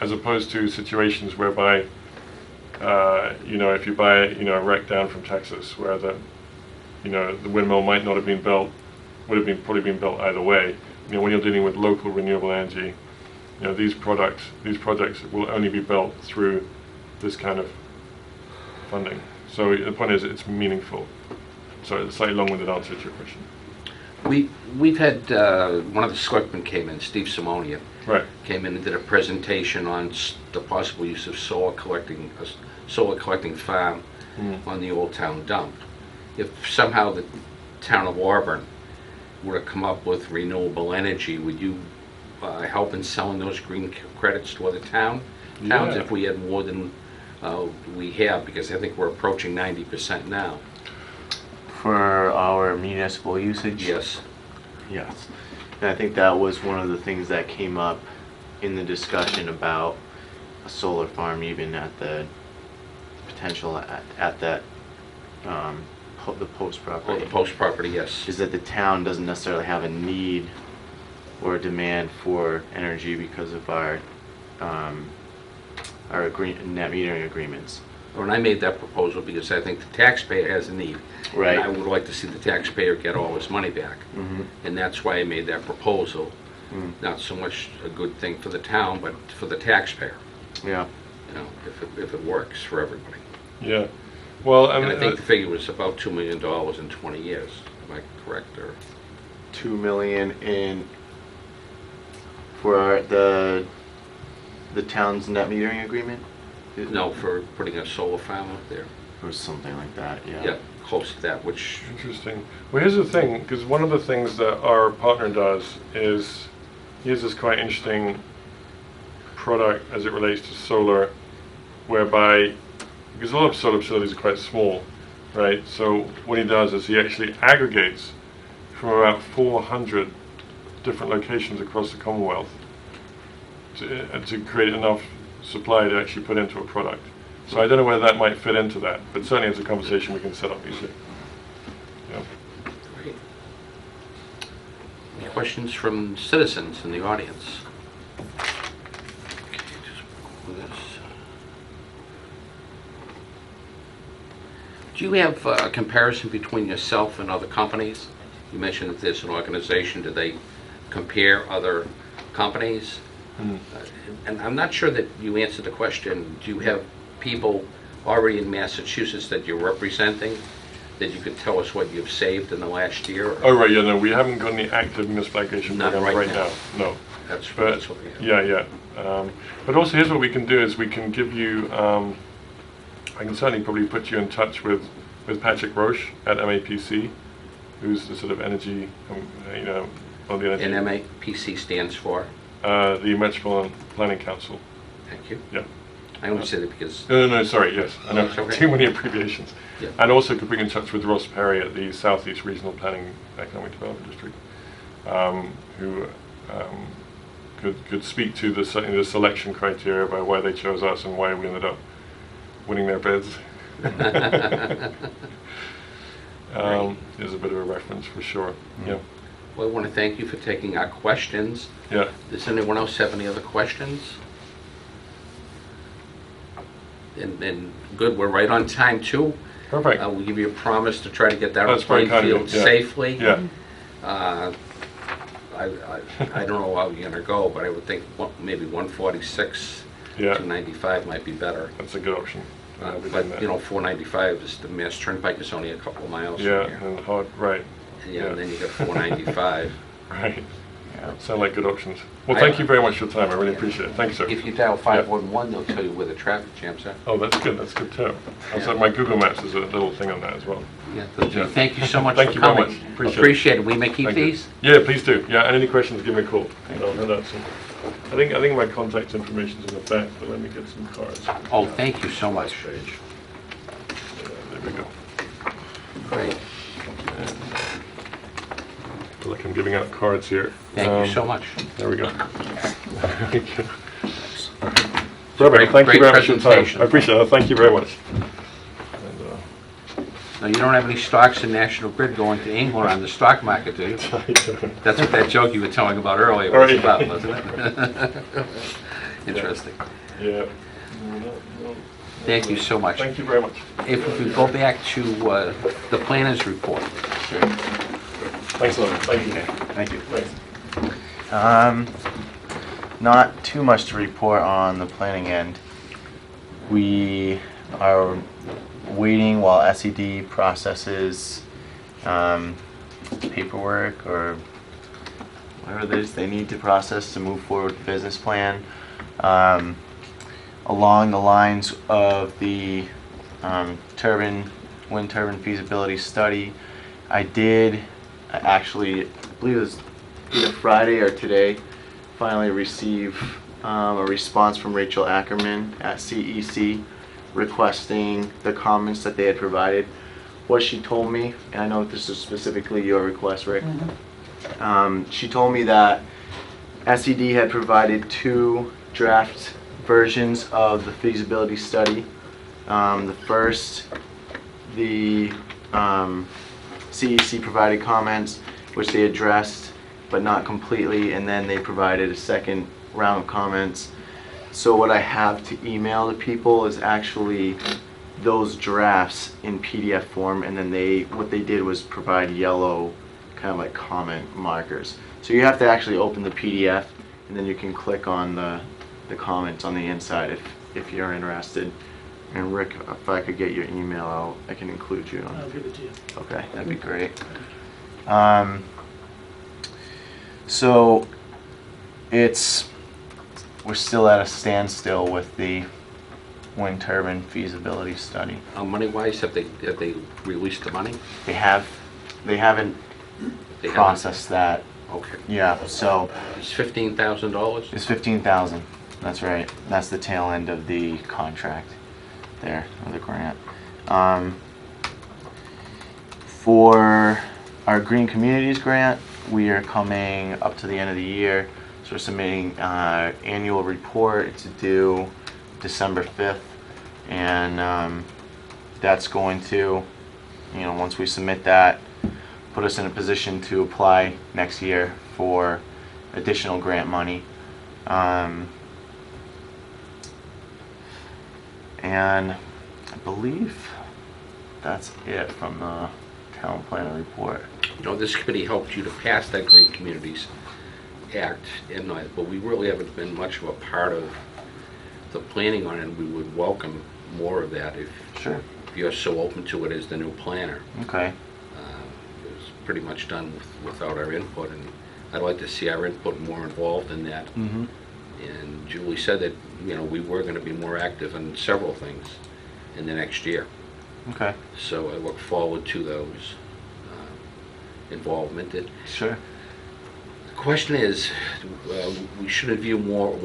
as opposed to situations whereby, you know, if you buy, you know, a wreck down from Texas, where the windmill might not have been built, would have probably been built either way. You know, when you're dealing with local renewable energy, you know, these projects will only be built through this kind of funding. So the point is, it's meaningful. So it's a slightly long-winded answer to your question. We've had one of the selectmen came in, Steve Simonia, Right. came in and did a presentation on the possible use of solar collecting farm on the old town dump. If somehow the town of Auburn were to come up with renewable energy, would you help in selling those green credits to other towns Yeah. if we had more than we have? Because I think we're approaching 90% now. For our municipal usage? Yes. Yes. And I think that was one of the things that came up in the discussion about a solar farm, even at the potential at that, the post Oh, property. the post property, yes. Is that the town doesn't necessarily have a need or a demand for energy because of our net metering agreements. And I made that proposal because I think the taxpayer has a need. Right. And I would like to see the taxpayer get all his money back. Mm-hmm. And that's why I made that proposal. Not so much a good thing for the town, but for the taxpayer, Yeah. you know, if it works for everybody. Yeah. Well, And I think the figure was about $2 million in 20 years. Am I correct? Or 2 million for the town's net metering agreement? no, for putting a solar farm up there. Or something like that, yeah. Yeah, close to that, which Interesting. Well, here's the thing, because one of the things that our partner does is he has this quite interesting product as it relates to solar, whereby, because a lot of solar facilities are quite small, right? So what he does is he actually aggregates from about 400 different locations across the Commonwealth to create enough supply to actually put into a product. So I don't know whether that might fit into that, but certainly it's a conversation we can set up easily. Yeah. Great. Any questions from citizens in the audience? Okay, just pull this. Do you have a comparison between yourself and other companies? You mentioned that there's an organization. Do they compare other companies? And I'm not sure that you answered the question. Do you have people already in Massachusetts that you're representing, that you could tell us what you've saved in the last year? Oh, right, yeah, no, we haven't got any active municipal aggregation Not programs right right now. now. No. That's But, what we have. yeah. But also, here's what we can do is we can give you, I can certainly probably put you in touch with Patrick Roche at MAPC, who's the sort of energy, you know, on the energy. And MAPC stands for? The Metropolitan Planning Council. Thank you. Yeah. I only said it because, No, sorry, yes. I know, It's okay. too many abbreviations. Yeah. And also could bring in touch with Ross Perry at the Southeast Regional Planning Economic Development District, who could speak to the selection criteria by why they chose us and why we ended up winning their bids. Is a bit of a reference for sure. Yeah. well, I want to thank you for taking our questions. Yeah. Does anyone else have any other questions? And good, we're right on time too. Perfect. We'll give you a promise to try to get down to That's very kind of Plainfield you, yeah. safely. Yeah. I don't know how you're gonna go, but I would think maybe 146 Yeah. to 95 might be better. That's a good option. I'll be doing that. But, you know, 495 is, the Mass Turnpike is only a couple of miles from Yeah, here. and hard, right. Yeah, and then you got 495. Right. Yeah. Sound like good options. Well, thank you very much for your time. I really appreciate it. Thank you, sir. If you dial 511, they'll tell you where the traffic jams are. Oh, that's good. That's good too. Also, my Google Maps has a little thing on that as well. Yeah, Yeah. thank you so much Thank for you very coming. much. Appreciate it. Appreciate it. We may keep Thank you. these? Yeah, please do. Yeah, and any questions, give me a call. I'll hand out some. I think my contact information's in the back, but let me get some cards. Oh, thank you so much. Page. There we go. Great. feel like I'm giving out cards here. Thank you so much. There we go. Thank you. Great- Perfect. Thank you great very much for your time. presentation. I appreciate it. Thank you very much. And, Now, you don't have any stocks in National Grid going to England on the stock market, do you? That's what that joke you were telling about earlier was Right. about, wasn't it? Interesting. yeah. Thank you so much. Thank you very much. If we could go back to the planner's report. Thanks a lot. Thank you. Thank you. Thanks. Not too much to report on the planning end. We are waiting while SED processes paperwork or whatever it is they need to process to move forward with the business plan. Along the lines of the wind turbine feasibility study, I actually, I believe it was either Friday or today, finally receive a response from Rachel Ackerman at CEC requesting the comments that they had provided. What she told me, and I know this is specifically your request, Rick, she told me that SED had provided 2 draft versions of the feasibility study. The first, the CEC provided comments, which they addressed, but not completely, and then they provided a second round of comments. So what I have to email to people is actually those drafts in PDF form, and then what they did was provide yellow kind of like comment markers. So you have to actually open the PDF, and then you can click on the comments on the inside if you're interested. And Rick, if I could get your email, I can include you. I'll give it to you. Okay, that'd be great. So we're still at a standstill with the wind turbine feasibility study. Money-wise, have they released the money? They haven't They haven't? processed that. Okay. Yeah, so It's $15,000? it's 15,000. That's right. That's the tail end of the contract there, of the grant. For our Green Communities grant, we are coming up to the end of the year, so we're submitting annual report. It's due December 5th, and that's going to, once we submit that, put us in a position to apply next year for additional grant money. And I believe that's it from the town planner report. This committee helped you to pass that Green Communities Act, but we really haven't been much of a part of the planning on it, and we would welcome more of that if Sure. you're so open to it as the new planner. Okay. It was pretty much done without our input, and I'd like to see our input more involved in that. Mm-hmm. And Julie said that, we were going to be more active in several things in the next year. Okay. So I look forward to those involvement. Sure. The question is, we should review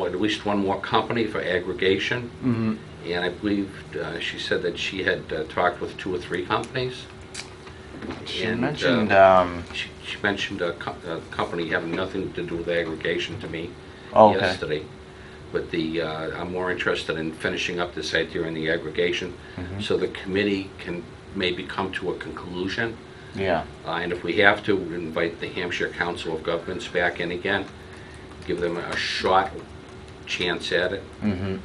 at least one more company for aggregation. Mm-hmm. And I believe she said that she had talked with 2 or 3 companies. She And, mentioned. She mentioned a company having nothing to do with aggregation to me Okay. yesterday. But I'm more interested in finishing up this idea in the aggregation, Mhm. so the committee can maybe come to a conclusion. Yeah. And if we have to, invite the Hampshire Council of Governments back in again, give them a shot chance at it. Mm-hmm.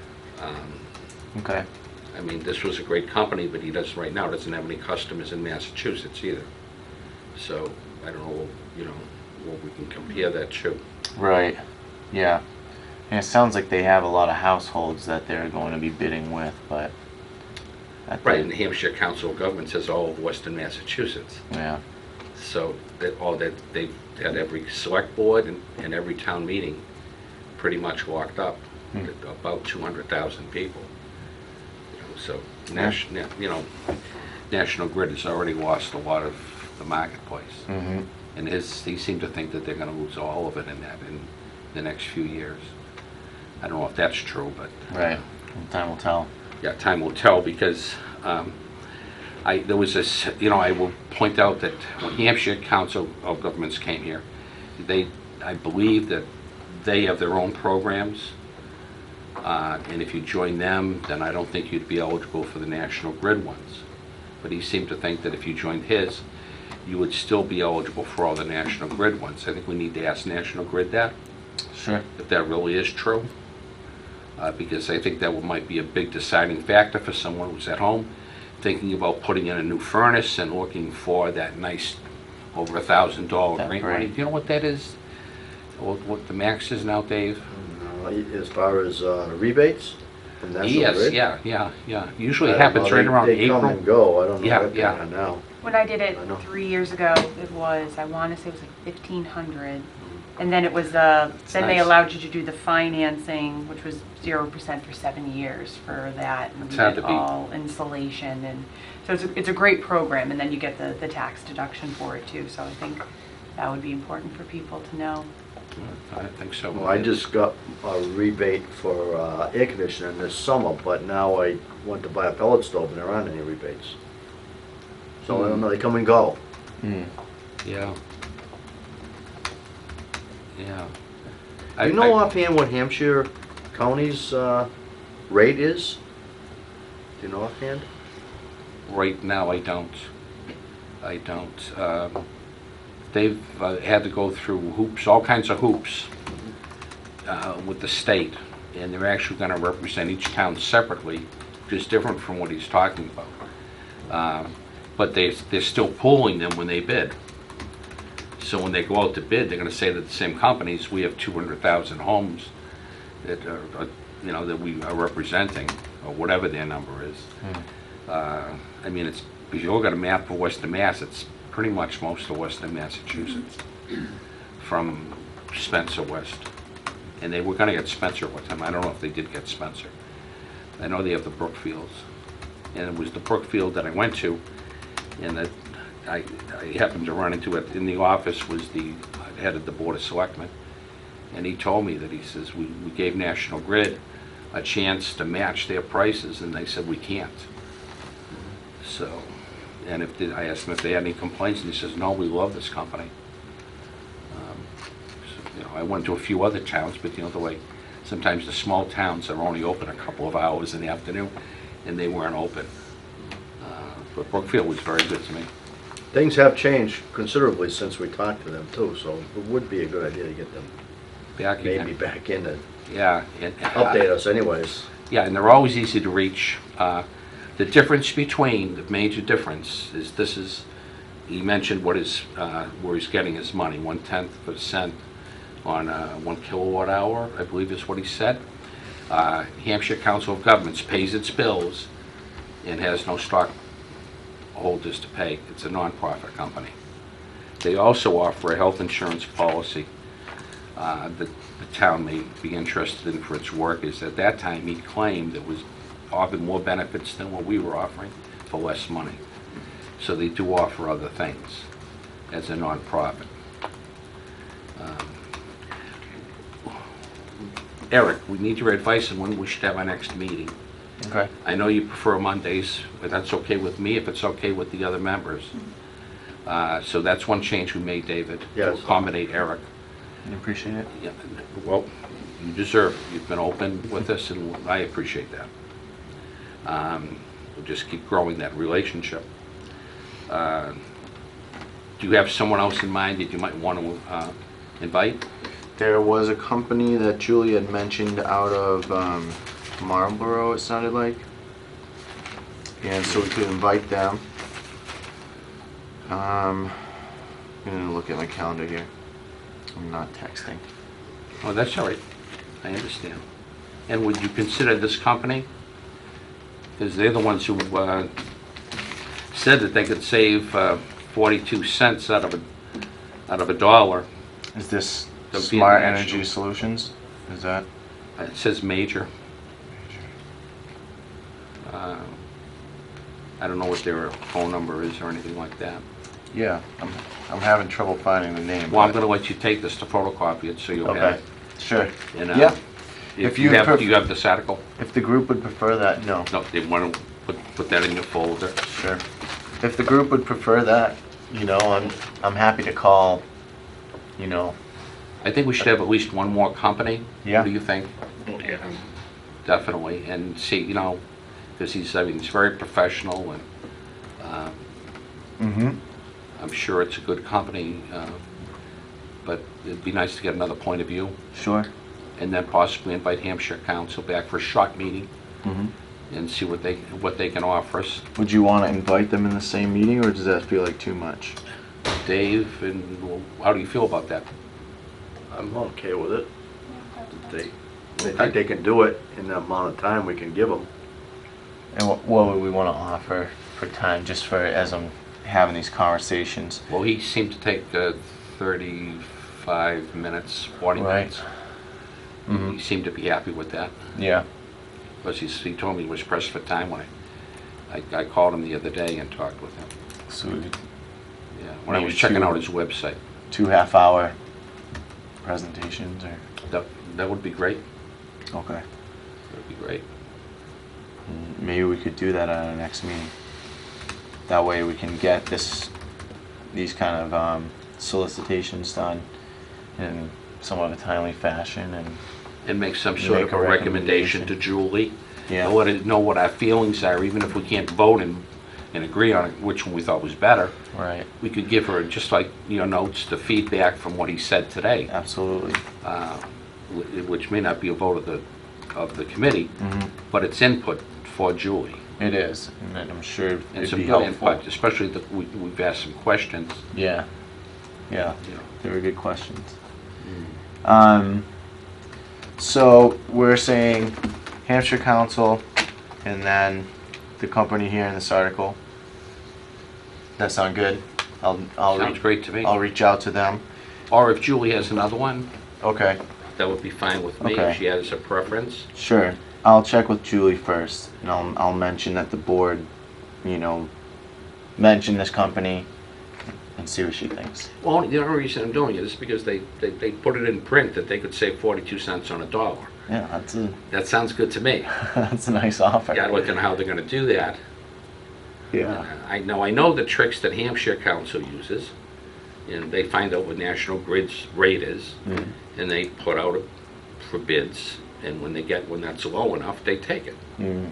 Okay. I mean, this was a great company, but right now doesn't have any customers in Massachusetts either. So I don't know, what we can compare that to. Right. Yeah. And it sounds like they have a lot of households that they're going to be bidding with, but. Right, and the Hampshire Council of Governments has all of Western Massachusetts. Yeah. So they've had every select board and every town meeting pretty much locked up. About 200,000 people. So National Grid has already lost a lot of the marketplace. Mm-hmm. And they seem to think that they're going to lose all of it in the next few years. I don't know if that's true, but Right. Time will tell. yeah, time will tell, because there was this, I will point out that when Hampshire Council of Governments came here, I believe that they have their own programs, and if you join them, then I don't think you'd be eligible for the National Grid ones. But he seemed to think that if you joined his, you would still be eligible for all the National Grid ones. I think we need to ask National Grid that, Sure. if that really is true, because I think that might be a big deciding factor for someone who's at home thinking about putting in a new furnace and looking for that nice over $1,000 That's grant right. money. Do you know what that is? What the max is now, Dave? As far as rebates from National Yes, Grid? yeah. Usually happens right around They come April. and go, I don't know Yeah, what they yeah. are now. When I did it I know. 3 years ago, it was, I want to say it was like 1,500. And then it was, then they nice. allowed you to do the financing, which was 0% for 7 years for that. And It's you had get to be. all insulation, and so it's a great program, and then you get the tax deduction for it too. So I think that would be important for people to know. I think so. Well, I just got a rebate for air conditioning this summer, but now I went to buy a pellet stove and there aren't any rebates. So I don't know, they come and go. Yeah. Yeah. Do you know offhand what Hampshire County's rate is? Do you know offhand? Right now, I don't. They've had to go through hoops, all kinds of hoops, with the state, and they're actually going to represent each town separately, which is different from what he's talking about. But they're still pooling them when they bid. So when they go out to bid, they're going to say to the same companies, we have 200,000 homes that are, that we are representing, or whatever their number is. I mean, if you look at a map of Western Mass, it's pretty much most of Western Massachusetts from Spencer west. And they were going to get Spencer one time. I don't know if they did get Spencer. I know they have the Brookfields. And it was the Brookfield that I went to, and that I happened to run into it in the office was the head of the Board of Selectmen. And he told me that, he says, we gave National Grid a chance to match their prices, and they said we can't. So, and I asked him if they had any complaints, and he says, no, we love this company. I went to a few other towns, but the way sometimes the small towns are only open a couple of hours in the afternoon, and they weren't open. But Brookfield was very good to me. Things have changed considerably since we talked to them too, so it would be a good idea to get them Back maybe again. back in to Yeah. And, update us anyways. Yeah, and they're always easy to reach. The difference between, the major difference is he mentioned where he's getting his money, 0.1% on 1 kilowatt hour, I believe is what he said. Hampshire Council of Governments pays its bills and has no stockholders to pay. It's a non-profit company. They also offer a health insurance policy that the town may be interested in for its work. Is at that time he claimed it was offering more benefits than what we were offering for less money. So they do offer other things as a non-profit. Eric, we need your advice on when we should have our next meeting. Okay. I know you prefer Mondays, but that's okay with me if it's okay with the other members. So that's one change we made, David, to Yes. accommodate Eric. I appreciate it. Yeah, well, you deserve it. You've been open with us, and I appreciate that. We'll just keep growing that relationship. Do you have someone else in mind that you might want to invite? There was a company that Julie had mentioned out of Marlboro, it sounded like. And so we could invite them. I'm going to look at my calendar here. I'm not texting. Oh, that's all right. I understand. And would you consider this company? Because they're the ones who said that they could save 42 cents out of a dollar. Is this The Smart Vietnam Energy National. Solutions? Is that? It says major. I don't know what their phone number is or anything like that. Yeah, I'm having trouble finding the name. Well, I'm but- going to let you take this to photocopy it so you'll have Okay, it. sure. And, Yeah, If If you you have, pref- do you have this article? if the group would prefer that, no. No, they want to put that in your folder. Sure. if the group would prefer that, you know, I'm happy to call, you know. I think we should have at least one more company. Yeah. What do you think? Yeah. Definitely, and see, you know, because he's very professional, and Mm-hmm. I'm sure it's a good company, but it'd be nice to get another point of view, Sure. and then possibly invite Hampshire Council back for a short meeting Mm-hmm. and see what they can offer us. Would you want to invite them in the same meeting, or does that feel like too much? Dave, and how do you feel about that? I'm okay with it. They think they can do it in the amount of time we can give them. And what would we want to offer for time, just for as I'm having these conversations? Well, he seemed to take 35 minutes, 40 Right. minutes. Mm-hmm. He seemed to be happy with that. Yeah. Because he told me he was pressed for time when I called him the other day and talked with him. So we could Yeah, when I Maybe was checking two. out his website. 2 half-hour presentations, or That would be great. okay. That would be great. Maybe we could do that at our next meeting. That way we can get these kind of solicitations done in somewhat of a timely fashion, And make some sort Make of a a recommendation to recommendation. Julie. Yeah. And let her know what our feelings are, even if we can't vote and agree on which one we thought was better. right. We could give her, just like your notes, the feedback from what he said today, Absolutely. which may not be a vote of the committee, Mm-hmm. but it's input for Julie. It is, and I'm sure And it'd some be good helpful. input, especially that we've asked some questions. Yeah. Yeah. You know. They were good questions. So we're saying Hampshire Council, and then the company here in this article. That sound good? Sounds great to me. I'll reach out to them. Or if Julie has another one, Okay. that would be fine with me, Okay. if she has a preference. Sure. I'll check with Julie first, and I'll mention that the board, you know, mention this company and see what she thinks. Well, the only reason I'm doing it is because they put it in print that they could save 42 cents on a dollar. Yeah, That sounds good to me. that's a nice offer. Gotta look at how they're gonna do that. Yeah. I know the tricks that Hampshire Council uses, and they find out what National Grid's rate is, Mm. and they put out for bids, and when that's low enough, they take it. Mm.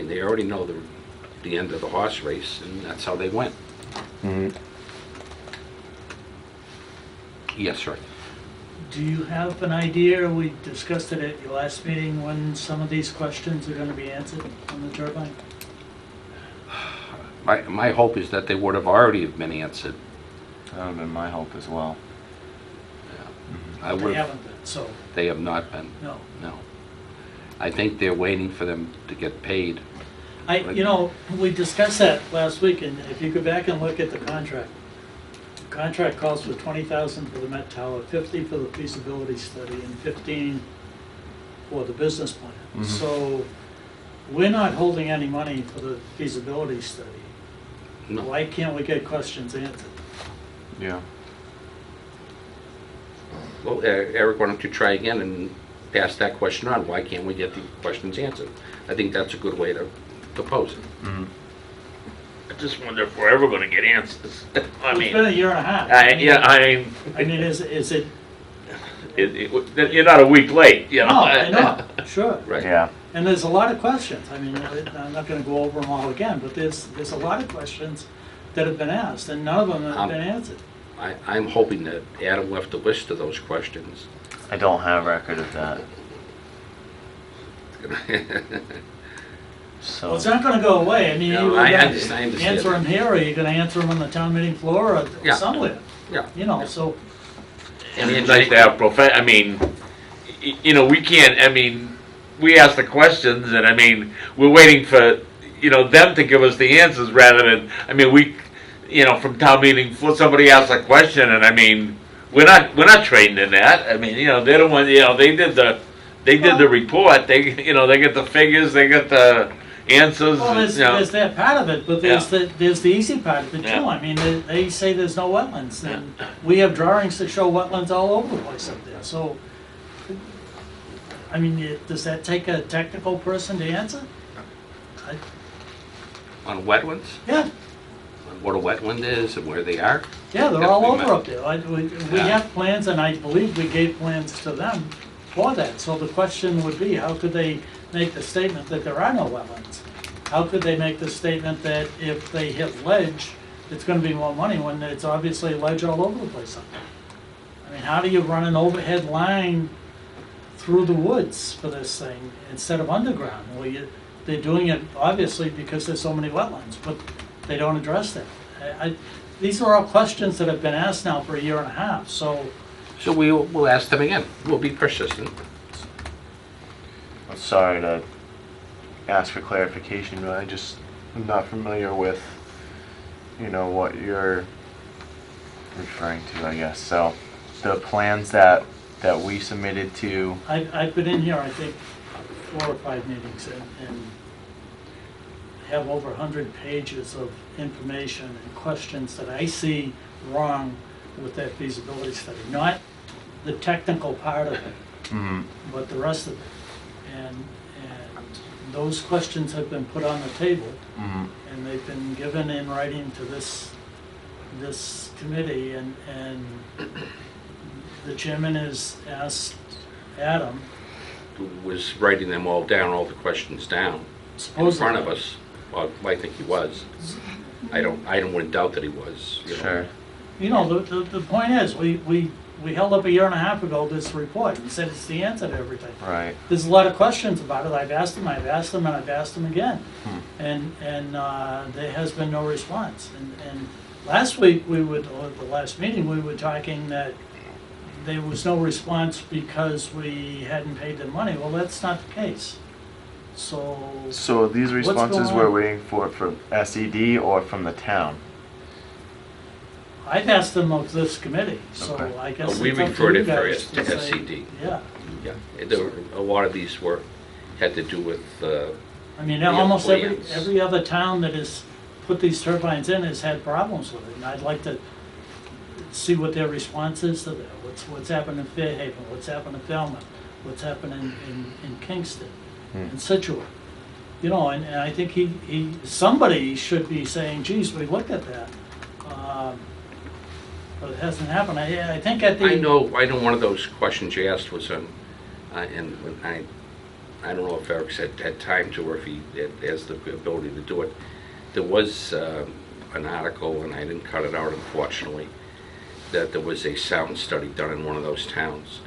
They already know the end of the horse race, and that's how they went. Mhm. Yes, sir. Do you have an idea, we discussed it at your last meeting, when some of these questions are gonna be answered on the turbine? My hope is that they would have already have been answered. That would have been my hope as well. I They would. haven't been, so, They have not been. no. No. I think they're waiting for them to get paid. We discussed that last week, and if you go back and look at the contract calls for 20,000 for the Met Tower, 50 for the feasibility study, and 15 for the business plan. Mhm. So, we're not holding any money for the feasibility study. No. Why can't we get questions answered? Yeah. Well, Eric, why don't you try again and pass that question on? Why can't we get the questions answered? I think that's a good way to pose it. Mm-hmm. I just wonder if we're ever gonna get answers. I It's mean, been a year and a half. I mean, Is it, you're not a week late, you know? no, I know, sure. Right. Yeah. And there's a lot of questions. I mean, I'm not gonna go over them all again, but there's a lot of questions that have been asked, and none of them have been answered. I'm hoping that Adam left a list of those questions. I don't have record of that. So. Well, it's not gonna go away. I mean, No, you're I gonna understand. answer them here, or you're gonna answer them on the town meeting floor, or Yeah. somewhere, Yeah. you know, so. And it's nice to have I mean, we can't, we ask the questions and we're waiting for, them to give us the answers rather than, from town meeting, somebody asks a question and we're not trained in that. They're the one, they did the report, they get the figures, they get the answers. Well, there's that part of it, but there's the easy part of it too. Yeah. I mean, they say there's no wetlands, and we have drawings that show wetlands all over the place up there, so. Does that take a technical person to answer? On wetlands? Yeah, On what a wetland is and where they are? yeah, they're Yeah, all we over met. up there. We Yeah. have plans, and I believe we gave plans to them for that. So the question would be, how could they make the statement that there are no wetlands? How could they make the statement that if they hit ledge, it's gonna be more money when it's obviously ledge all over the place up there? I mean, how do you run an overhead line through the woods for this thing instead of underground? Well, they're doing it obviously because there's so many wetlands, but they don't address that. These are all questions that have been asked now for a year and a half, so So we'll ask them again. We'll be persistent. I'm sorry to ask for clarification, but I'm not familiar with, what you're referring to, I guess. So the plans that we submitted to, I've been in here, I think, 4 or 5 meetings and have over 100 pages of information and questions that I see wrong with that feasibility study. Not the technical part of it, mhm, but the rest of it. And those questions have been put on the table, mhm, and they've been given in writing to this committee, and the chairman has asked Adam, Who was writing them all down, all the questions down in supposedly. front of us. Well, I think he was. I wouldn't doubt that he was. sure, The point is, we held up a year and a half ago this report and said it's the answer to everything. right, There's a lot of questions about it. I've asked them, and I've asked them again. And there has been no response. And last week, or the last meeting, we were talking that there was no response because we hadn't paid them money. Well, that's not the case. So these What's responses going we're on? waiting for from SED or from the town? I've asked them of this committee, so Okay. I guess We it's up to referred you it guys first to to say- SED. Yeah. Yeah, a lot of these had to do with, I mean, Yeah, almost plans. every other town that has put these turbines in has had problems with it, and I'd like to see what their response is to that. What's happened in Fairhaven, what's happened in Falmouth, what's happened in Kingston, in Situate. And I think somebody should be saying, geez, we looked at that. But it hasn't happened. I think at the. I know one of those questions you asked was on, and I don't know if Eric's had time to, or if he has the ability to do it. There was an article, and I didn't cut it out unfortunately, that there was a sound study done in one of those towns,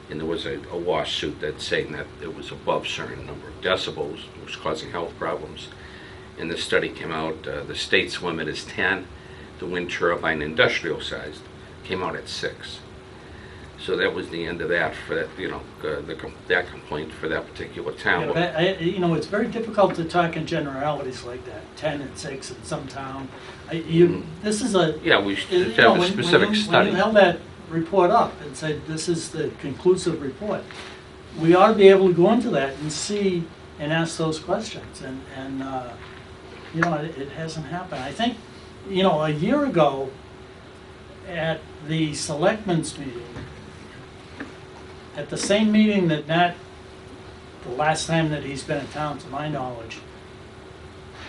and there was a lawsuit that's saying that it was above a certain number of decibels, it was causing health problems. And the study came out, the state's limit is 10, the wind turbine industrial sized came out at 6. So that was the end of that for that, that complaint for that particular town. Yeah, but it's very difficult to talk in generalities like that, 10 and 6 in some town. This is a. Yeah, we should You have know, a specific when study. you held that report up and said, this is the conclusive report, we ought to be able to go into that and see and ask those questions. And it hasn't happened. I think, a year ago at the selectmen's meeting, at the same meeting that the last time that he's been in town, to my knowledge,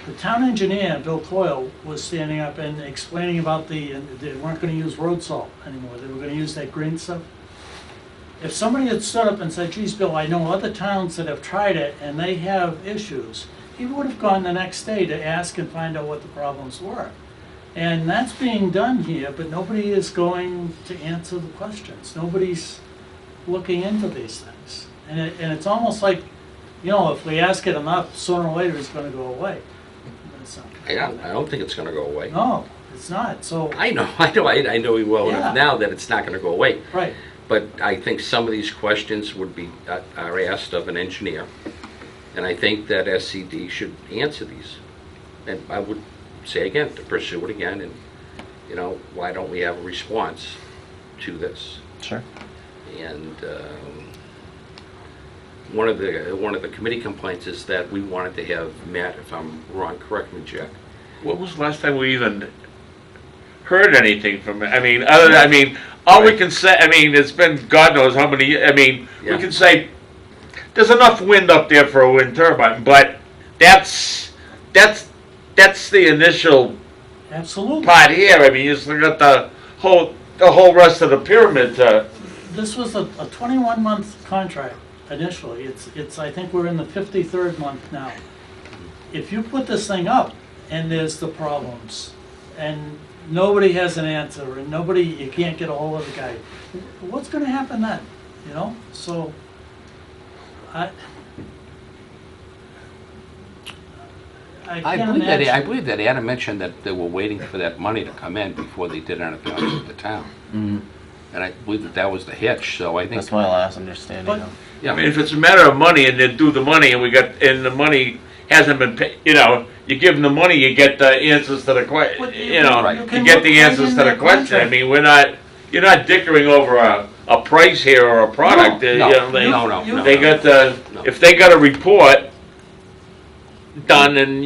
the town engineer, Bill Coyle, was standing up and explaining about they weren't going to use road salt anymore. They were going to use that green stuff. If somebody had stood up and said, geez, Bill, I know other towns that have tried it and they have issues, he would have gone the next day to ask and find out what the problems were. And that's being done here, but nobody is going to answer the questions. Nobody's looking into these things. And it's almost like, if we ask it enough, sooner or later it's going to go away. I don't think it's going to go away. No, it's not. So I know we well Yeah. enough now that it's not going to go away. right, But I think some of these questions are asked of an engineer, and I think that SCD should answer these. And I would say again, to pursue it again, and why don't we have a response to this? sure. And one of the committee complaints is that we wanted to have Matt, if I'm wrong, correct me, Jack. When was the last time we even heard anything from it? All we can say, it's been God knows how many, Yeah. we can say, there's enough wind up there for a wind turbine, but that's that's the initial Absolutely. part here. I mean, you still got the whole rest of the pyramid to, This was a 21-month contract initially. It's, I think we're in the 53rd month now. If you put this thing up and there's the problems and nobody has an answer and you can't get a hold of the guy, what's gonna happen then, you know? So, I I can't believe that, I imagine. believe that Adam mentioned that they were waiting for that money to come in before they did anything else with the town. And I believe that that was the hitch, so I think, That's my last understanding But- of. I mean, if it's a matter of money and they do the money and and the money hasn't been paid, you know, you give them the money, you get the answers to the question, But you know, Right. you you can get look the right answers in to the that question. I contract. mean, you're not dickering over a price here or a product. No, you no, know, they, no. They got if they got a report done and,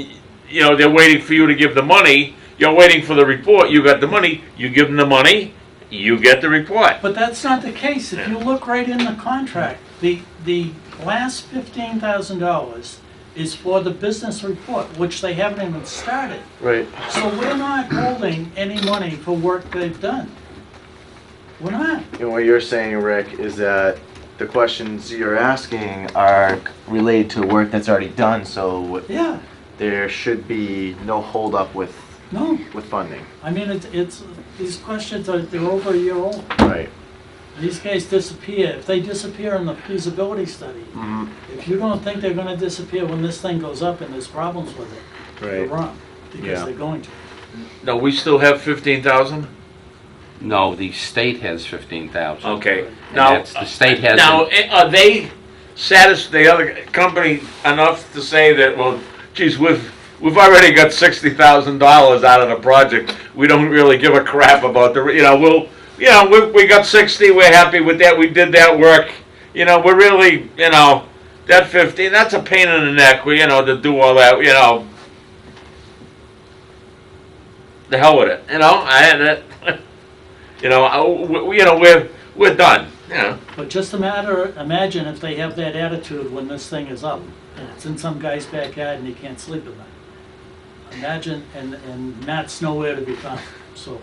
you know, they're waiting for you to give the money, you're waiting for the report, you got the money, you give them the money, you get the report. But that's not the case. If you look right in the contract, the last $15,000 is for the business report, which they haven't even started. Right. So we're not holding any money for work they've done. We're not. And what you're saying, Rick, is that the questions you're asking are related to work that's already done, so Yeah, there should be no holdup with no. funding. I mean, it's these questions they're over a year old. Right. These guys disappear. If they disappear in the feasibility study, if you don't think they're gonna disappear when this thing goes up and there's problems with it, you're Right. wrong, because Yeah. they're going to. No, we still have 15,000? no, the state has 15,000. Okay. And Now, that's- the state has. now, are they the other company enough to say that, well, geez, we've already got $60,000 out of the project. We don't really give a crap about we got 60, we're happy with that, we did that work. You know, we're really, that 15, that's a pain in the neck, to do all that, the hell with it, I had it. We're done, But just imagine if they have that attitude when this thing is up, and it's in some guy's backyard and he can't sleep at night. Imagine, and Matt's nowhere to be found, so.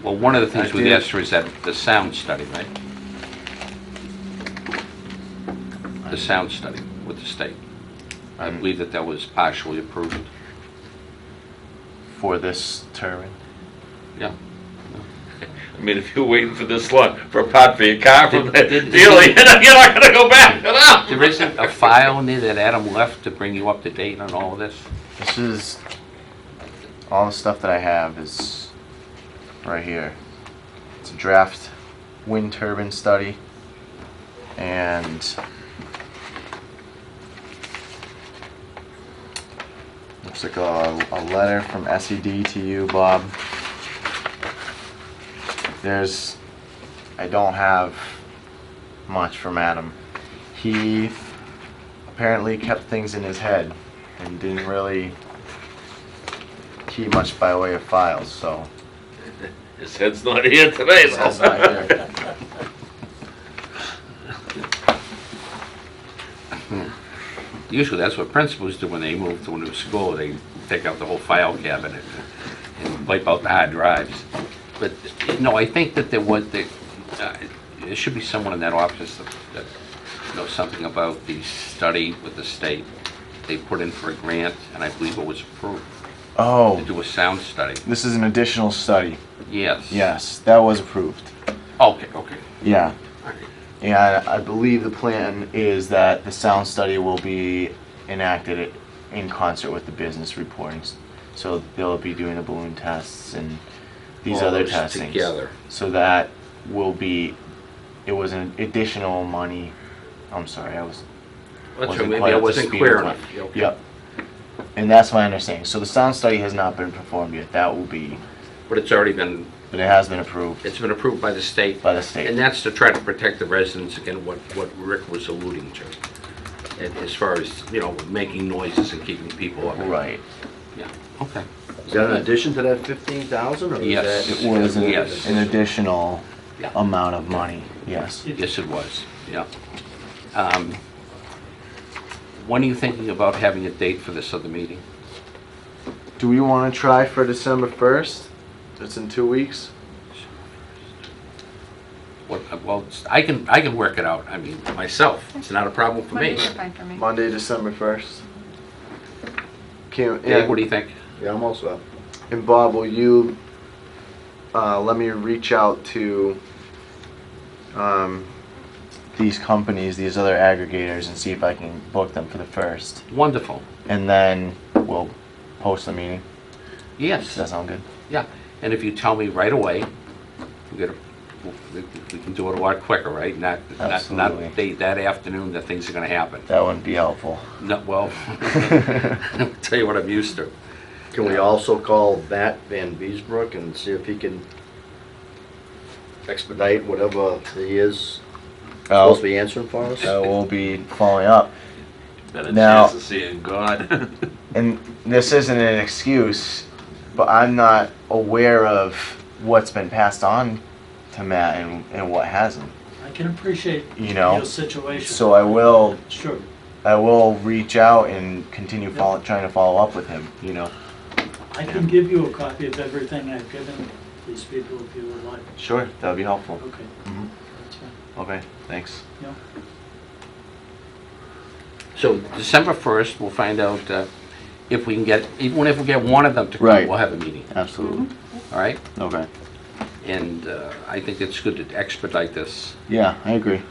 Well, one of the things I we did- asked for is that the sound study, right? The sound study with the state. I believe that was partially approved. For this turbine. Yeah. I mean, if you're waiting for this long, for a part for your car from the Did- dealer, you're not gonna go back, There isn't a file in there that Adam left to bring you up to date on all of this? This is, all the stuff that I have is right here. It's a draft wind turbine study, and looks like a letter from SED to you, Bob. I don't have much from Adam. He apparently kept things in his head and didn't really keep much by way of files, so. His head's not here today, though. That's not here. Usually that's what principals do when they move to a new school. They take out the whole file cabinet and wipe out the hard drives. But, no, I think that there should be someone in that office that knows something about the study with the state. They put in for a grant, and I believe it was approved, to Oh, do a sound study. this is an additional study. Yes. Yes, that was approved. Okay. Yeah. And I believe the plan is that the sound study will be enacted in concert with the business reportings. So they'll be doing the balloon tests and these All other those testings. together. So that will be, it was an additional money. I'm sorry, That's Wasn't right, maybe quite I up to wasn't speed clear with enough. what- Okay. Yep. And that's my understanding. So the sound study has not been performed yet. That will be, But it's already been, but it has been approved it's been approved by the state. by the state. And that's to try to protect the residents, again, what Rick was alluding to. And as far as, making noises and keeping people up. Right. Yeah, okay. Is that in addition to that 15,000 or is Yes. that? It was Yes. an additional Yeah. amount of money, yes. Yes, it was, yeah. When are you thinking about having a date for this other meeting? Do we want to try for December 1st? That's in 2 weeks. Well, I can work it out, I mean, myself. It's not a problem for me. Mondays are fine for me. Monday, December 1st. Can, Dave, what do you think? Yeah, I'm also up. And Bob, will you let me reach out to these companies, these other aggregators, and see if I can book them for the 1st? Wonderful. And then we'll post the meeting. Does Yes, that sound good? yeah. And if you tell me right away, we can do it a lot quicker, right? Not Absolutely. that afternoon that things are gonna happen. That wouldn't be helpful. No, well, I'll tell you what I'm used to. Can we also call Matt Van Beesbrook and see if he can expedite whatever he is supposed to be answering for us? I will be following up. Better Now- chance of seeing God. And this isn't an excuse, but I'm not aware of what's been passed on to Matt and what hasn't. I can appreciate You know, your situation. So I will Sure. reach out and continue trying to follow up with him, you know. I can give you a copy of everything I've given these people if you would like. Sure, that would be helpful. Okay. Mhm. That's fine. Okay, thanks. Yeah. So December 1st, we'll find out if we can get, even if we get one of them to come, Right. we'll have a meeting, Absolutely. all right? Okay. And I think it's good to expedite this. Yeah, I agree.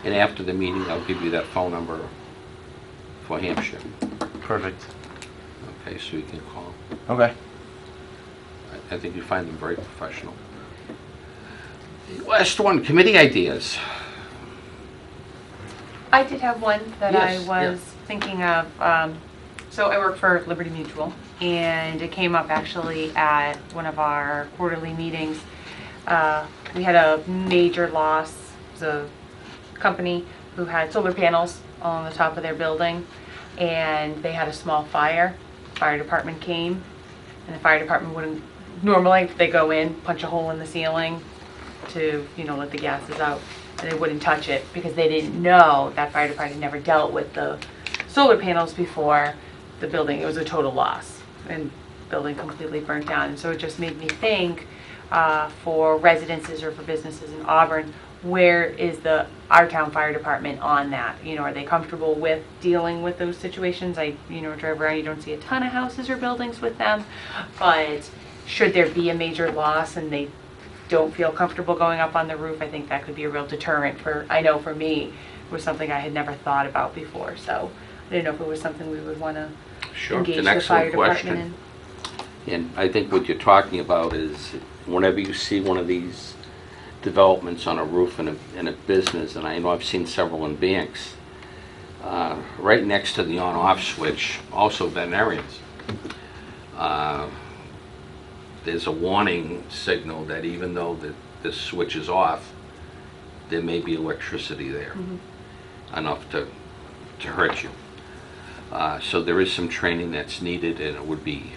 And after the meeting, I'll give you that phone number for Hampshire. Perfect. Okay, so you can call. Okay. I think you find them very professional. Last one, committee ideas. I did have one that I Yes, was thinking of. So I work for Liberty Mutual, and it came up actually at one of our quarterly meetings. We had a major loss. It was a company who had solar panels on the top of their building, and they had a small fire. Fire department came, and the fire department wouldn't, normally they go in, punch a hole in the ceiling to, let the gases out. And they wouldn't touch it because they didn't know that fire department had never dealt with the solar panels before the building. It was a total loss, and building completely burnt down. And so it just made me think, for residences or for businesses in Auburn, where is our town fire department on that? Are they comfortable with dealing with those situations? I drive around, you don't see a ton of houses or buildings with them, but should there be a major loss and they don't feel comfortable going up on the roof, I think that could be a real deterrent I know for me, it was something I had never thought about before, so I didn't know if it was something we would want to Sure, it's engage an the fire excellent department question. And I think what you're talking about is whenever you see one of these developments on a roof in a business, and I know I've seen several in banks, right next to the on-off switch, also veterinarians. There's a warning signal that even though the switch is off, there may be electricity there, enough to hurt you. So there is some training that's needed, and it would be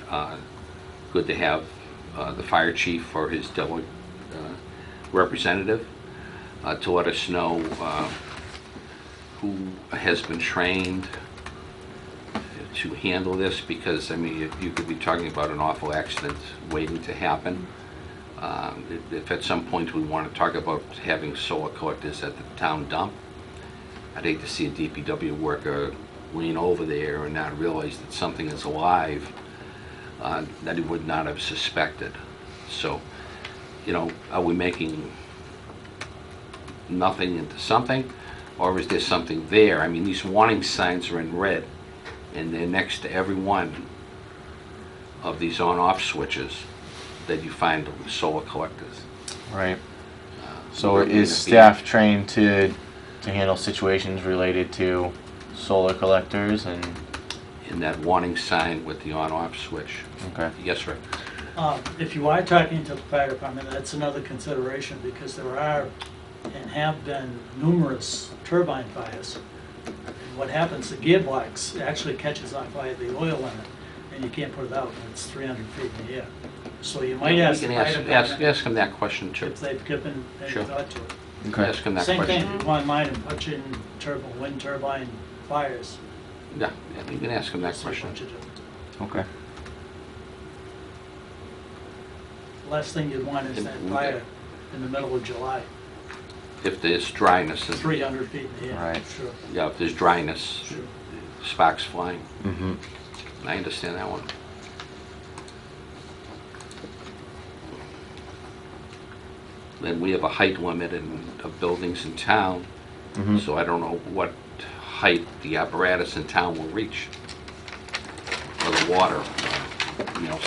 good to have the fire chief or his delegate representative to let us know who has been trained to handle this, because I mean you could be talking about an awful accident waiting to happen. If at some point we want to talk about having solar collectors at the town dump, I'd hate to see a DPW worker lean over there and not realize that something is alive that he would not have suspected. So, are we making nothing into something, or is there something there? I mean, these warning signs are in red, and they're next to every one of these on-off switches that you find with solar collectors. Right. So we're is gonna staff trained to handle situations related to solar collectors and? In that warning sign with the on-off switch. Okay. Yes, Rick? If you are talking to the fire department, that's another consideration, because there are and have been numerous turbine fires. And what happens, the gearbox actually catches on fire, the oil in it, and you can't put it out, and it's 300 feet in the air. So you might ask You the can fire department ask him that question too. if they've given any Sure. thought to it. Okay. Ask him that Same question. thing, if you go online and punch in wind turbine fires. Yeah, you can ask him that see a question. bunch of different- Okay. Last thing you'd want is that fire in the middle of July, If there's dryness, 300 feet in the air. Right. Sure, yeah, if there's dryness, sure. sparks flying. Mm-hmm. I understand that one. Then we have a height limit of buildings in town, Mm-hmm. so I don't know what height the apparatus in town will reach. Or the water,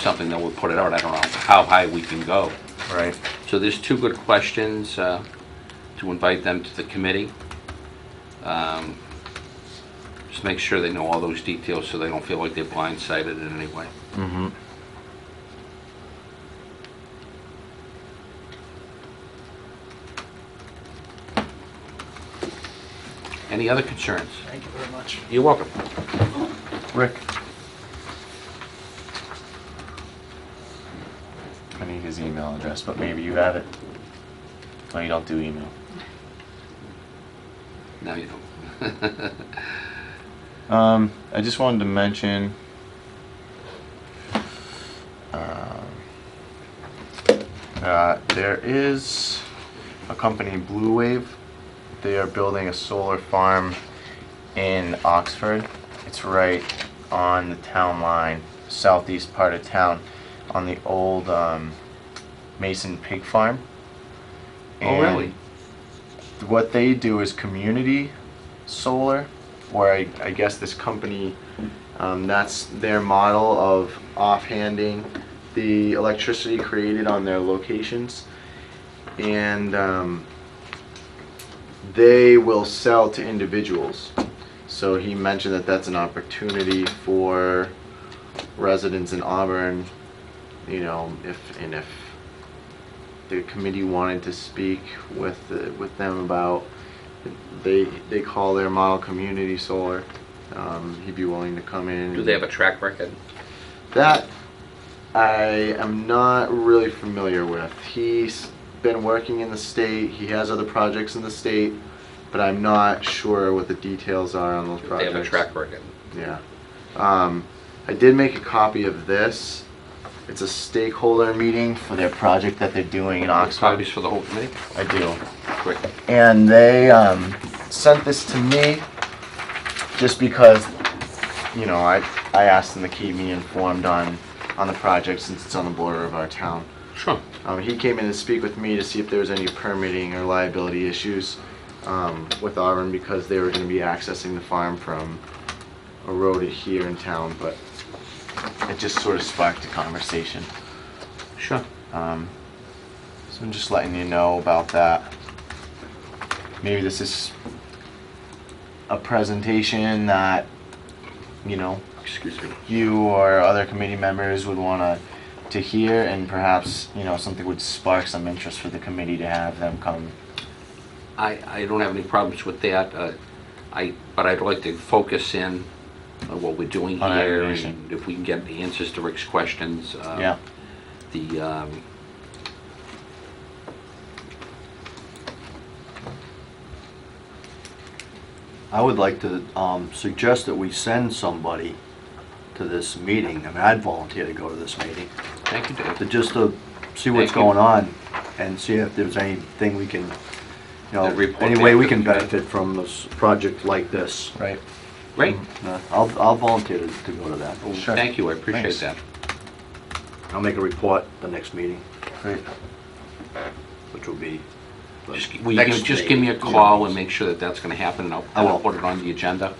something that would put it out. I don't know how high we can go. Right. So there's two good questions to invite them to the committee. Just make sure they know all those details so they don't feel like they're blindsided in any way. Mm-hmm. Any other concerns? Thank you very much. You're welcome. Rick. I need his email address, but maybe you have it. No, you don't do email. No, you don't. I just wanted to mention, there is a company, Blue Wave. They are building a solar farm in Oxford. It's right on the town line, southeast part of town, on the old Mason pig farm. Oh, really? What they do is community solar, where I guess this company, that's their model of offhanding the electricity created on their locations, and they will sell to individuals. So he mentioned that that's an opportunity for residents in Auburn, if the committee wanted to speak with them about, they call their model community solar. He'd be willing to come in. Do they have a track record? That I am not really familiar with. He's been working in the state. He has other projects in the state, but I'm not sure what the details are on those They projects. have a track record. Yeah. I did make a copy of this. It's a stakeholder meeting for their project that they're doing in Oxford. Copies for the whole committee? I do. Great. And they sent this to me just because, I asked them to keep me informed on the project since it's on the border of our town. Sure. He came in to speak with me to see if there was any permitting or liability issues with Auburn, because they were going to be accessing the farm from a road here in town, but it just sort of sparked a conversation. Sure. So I'm just letting you know about that. Maybe this is a presentation that, Excuse me. you or other committee members would want to hear, and perhaps, something would spark some interest for the committee to have them come. I don't have any problems with that. But I'd like to focus in on what we're doing On here, aggregation. and if we can get the answers to Rick's questions. Yeah. I would like to suggest that we send somebody to this meeting. I mean, I'd volunteer to go to this meeting, Thank you, Dave. to see what's Thank you. going on and see if there's anything we can, The report any way back we to can the committee. benefit from this project like this. Right. Great. I'll volunteer to go to that. Sure. Thank you, I appreciate Thanks. that. I'll make a report the next meeting, Great. which will be Will you just give me a call and make sure that that's going to happen, and I I'll will. put it on the agenda?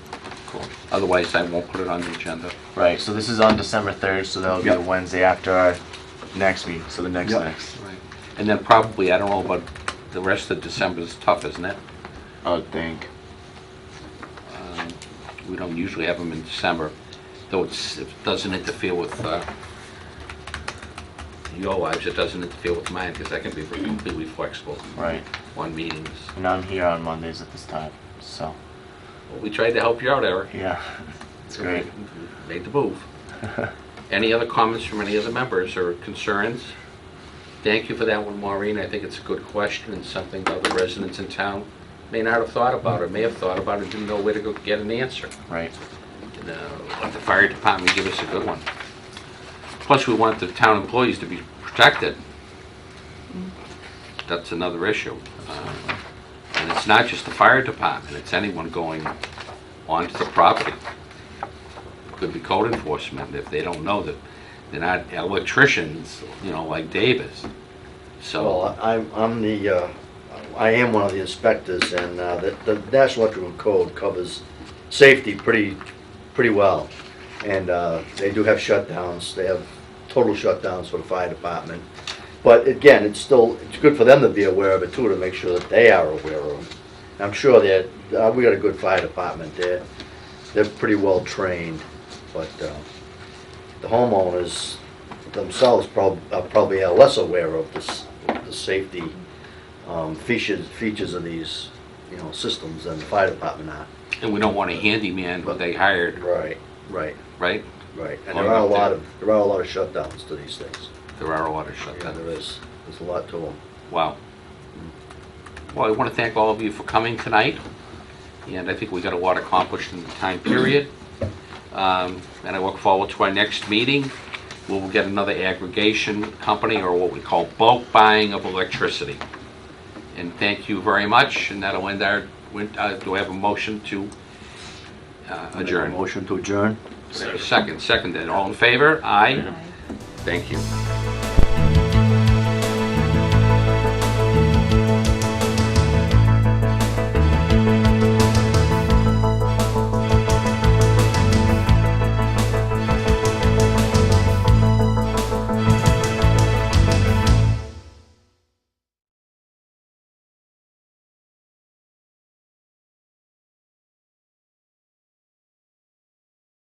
Cool. Otherwise, I won't put it on the agenda. Right, so this is on December 3rd, so that'll be Yep. the Wednesday after our next meeting, so the next. Right. And then probably, I don't know, but the rest of December is tough, isn't it? I would think. We don't usually have them in December, though it doesn't interfere with your lives, it doesn't interfere with mine, because I can be completely flexible Right. on meetings. And I'm here on Mondays at this time, so, Well, we tried to help you out, Eric. yeah, it's great. Made the move. Any other comments from any other members or concerns? Thank you for that one, Maureen. I think it's a good question and something that the residents in town may not have thought about, or may have thought about and didn't know where to go get an answer. Right. Let the fire department give us a good one. Plus, we want the town employees to be protected. That's another issue. And it's not just the fire department, it's anyone going onto the property. Could be code enforcement if they don't know that they're not electricians, you know, like Dave is. So, Well, I am one of the inspectors, and the National Electrical Code covers safety pretty well. And they do have shutdowns. They have total shutdowns for the fire department. But again, it's good for them to be aware of it too, to make sure that they are aware of it. I'm sure that we got a good fire department there. They're pretty well trained, but the homeowners themselves probably are less aware of the safety features of these, you know, systems than the fire department are. and we don't want a handyman who they hired, Right. right? And there are a lot of shutdowns to these things. There are a lot of Yeah, shutdowns. there is. There's a lot to them. Wow. Well, I want to thank all of you for coming tonight, and I think we got a lot accomplished in the time period. And I look forward to our next meeting. We'll get another aggregation company, or what we call bulk buying of electricity. And thank you very much, and that'll end our, do I have a motion to adjourn? Motion to adjourn? Second, then. All in favor? Aye. Thank you.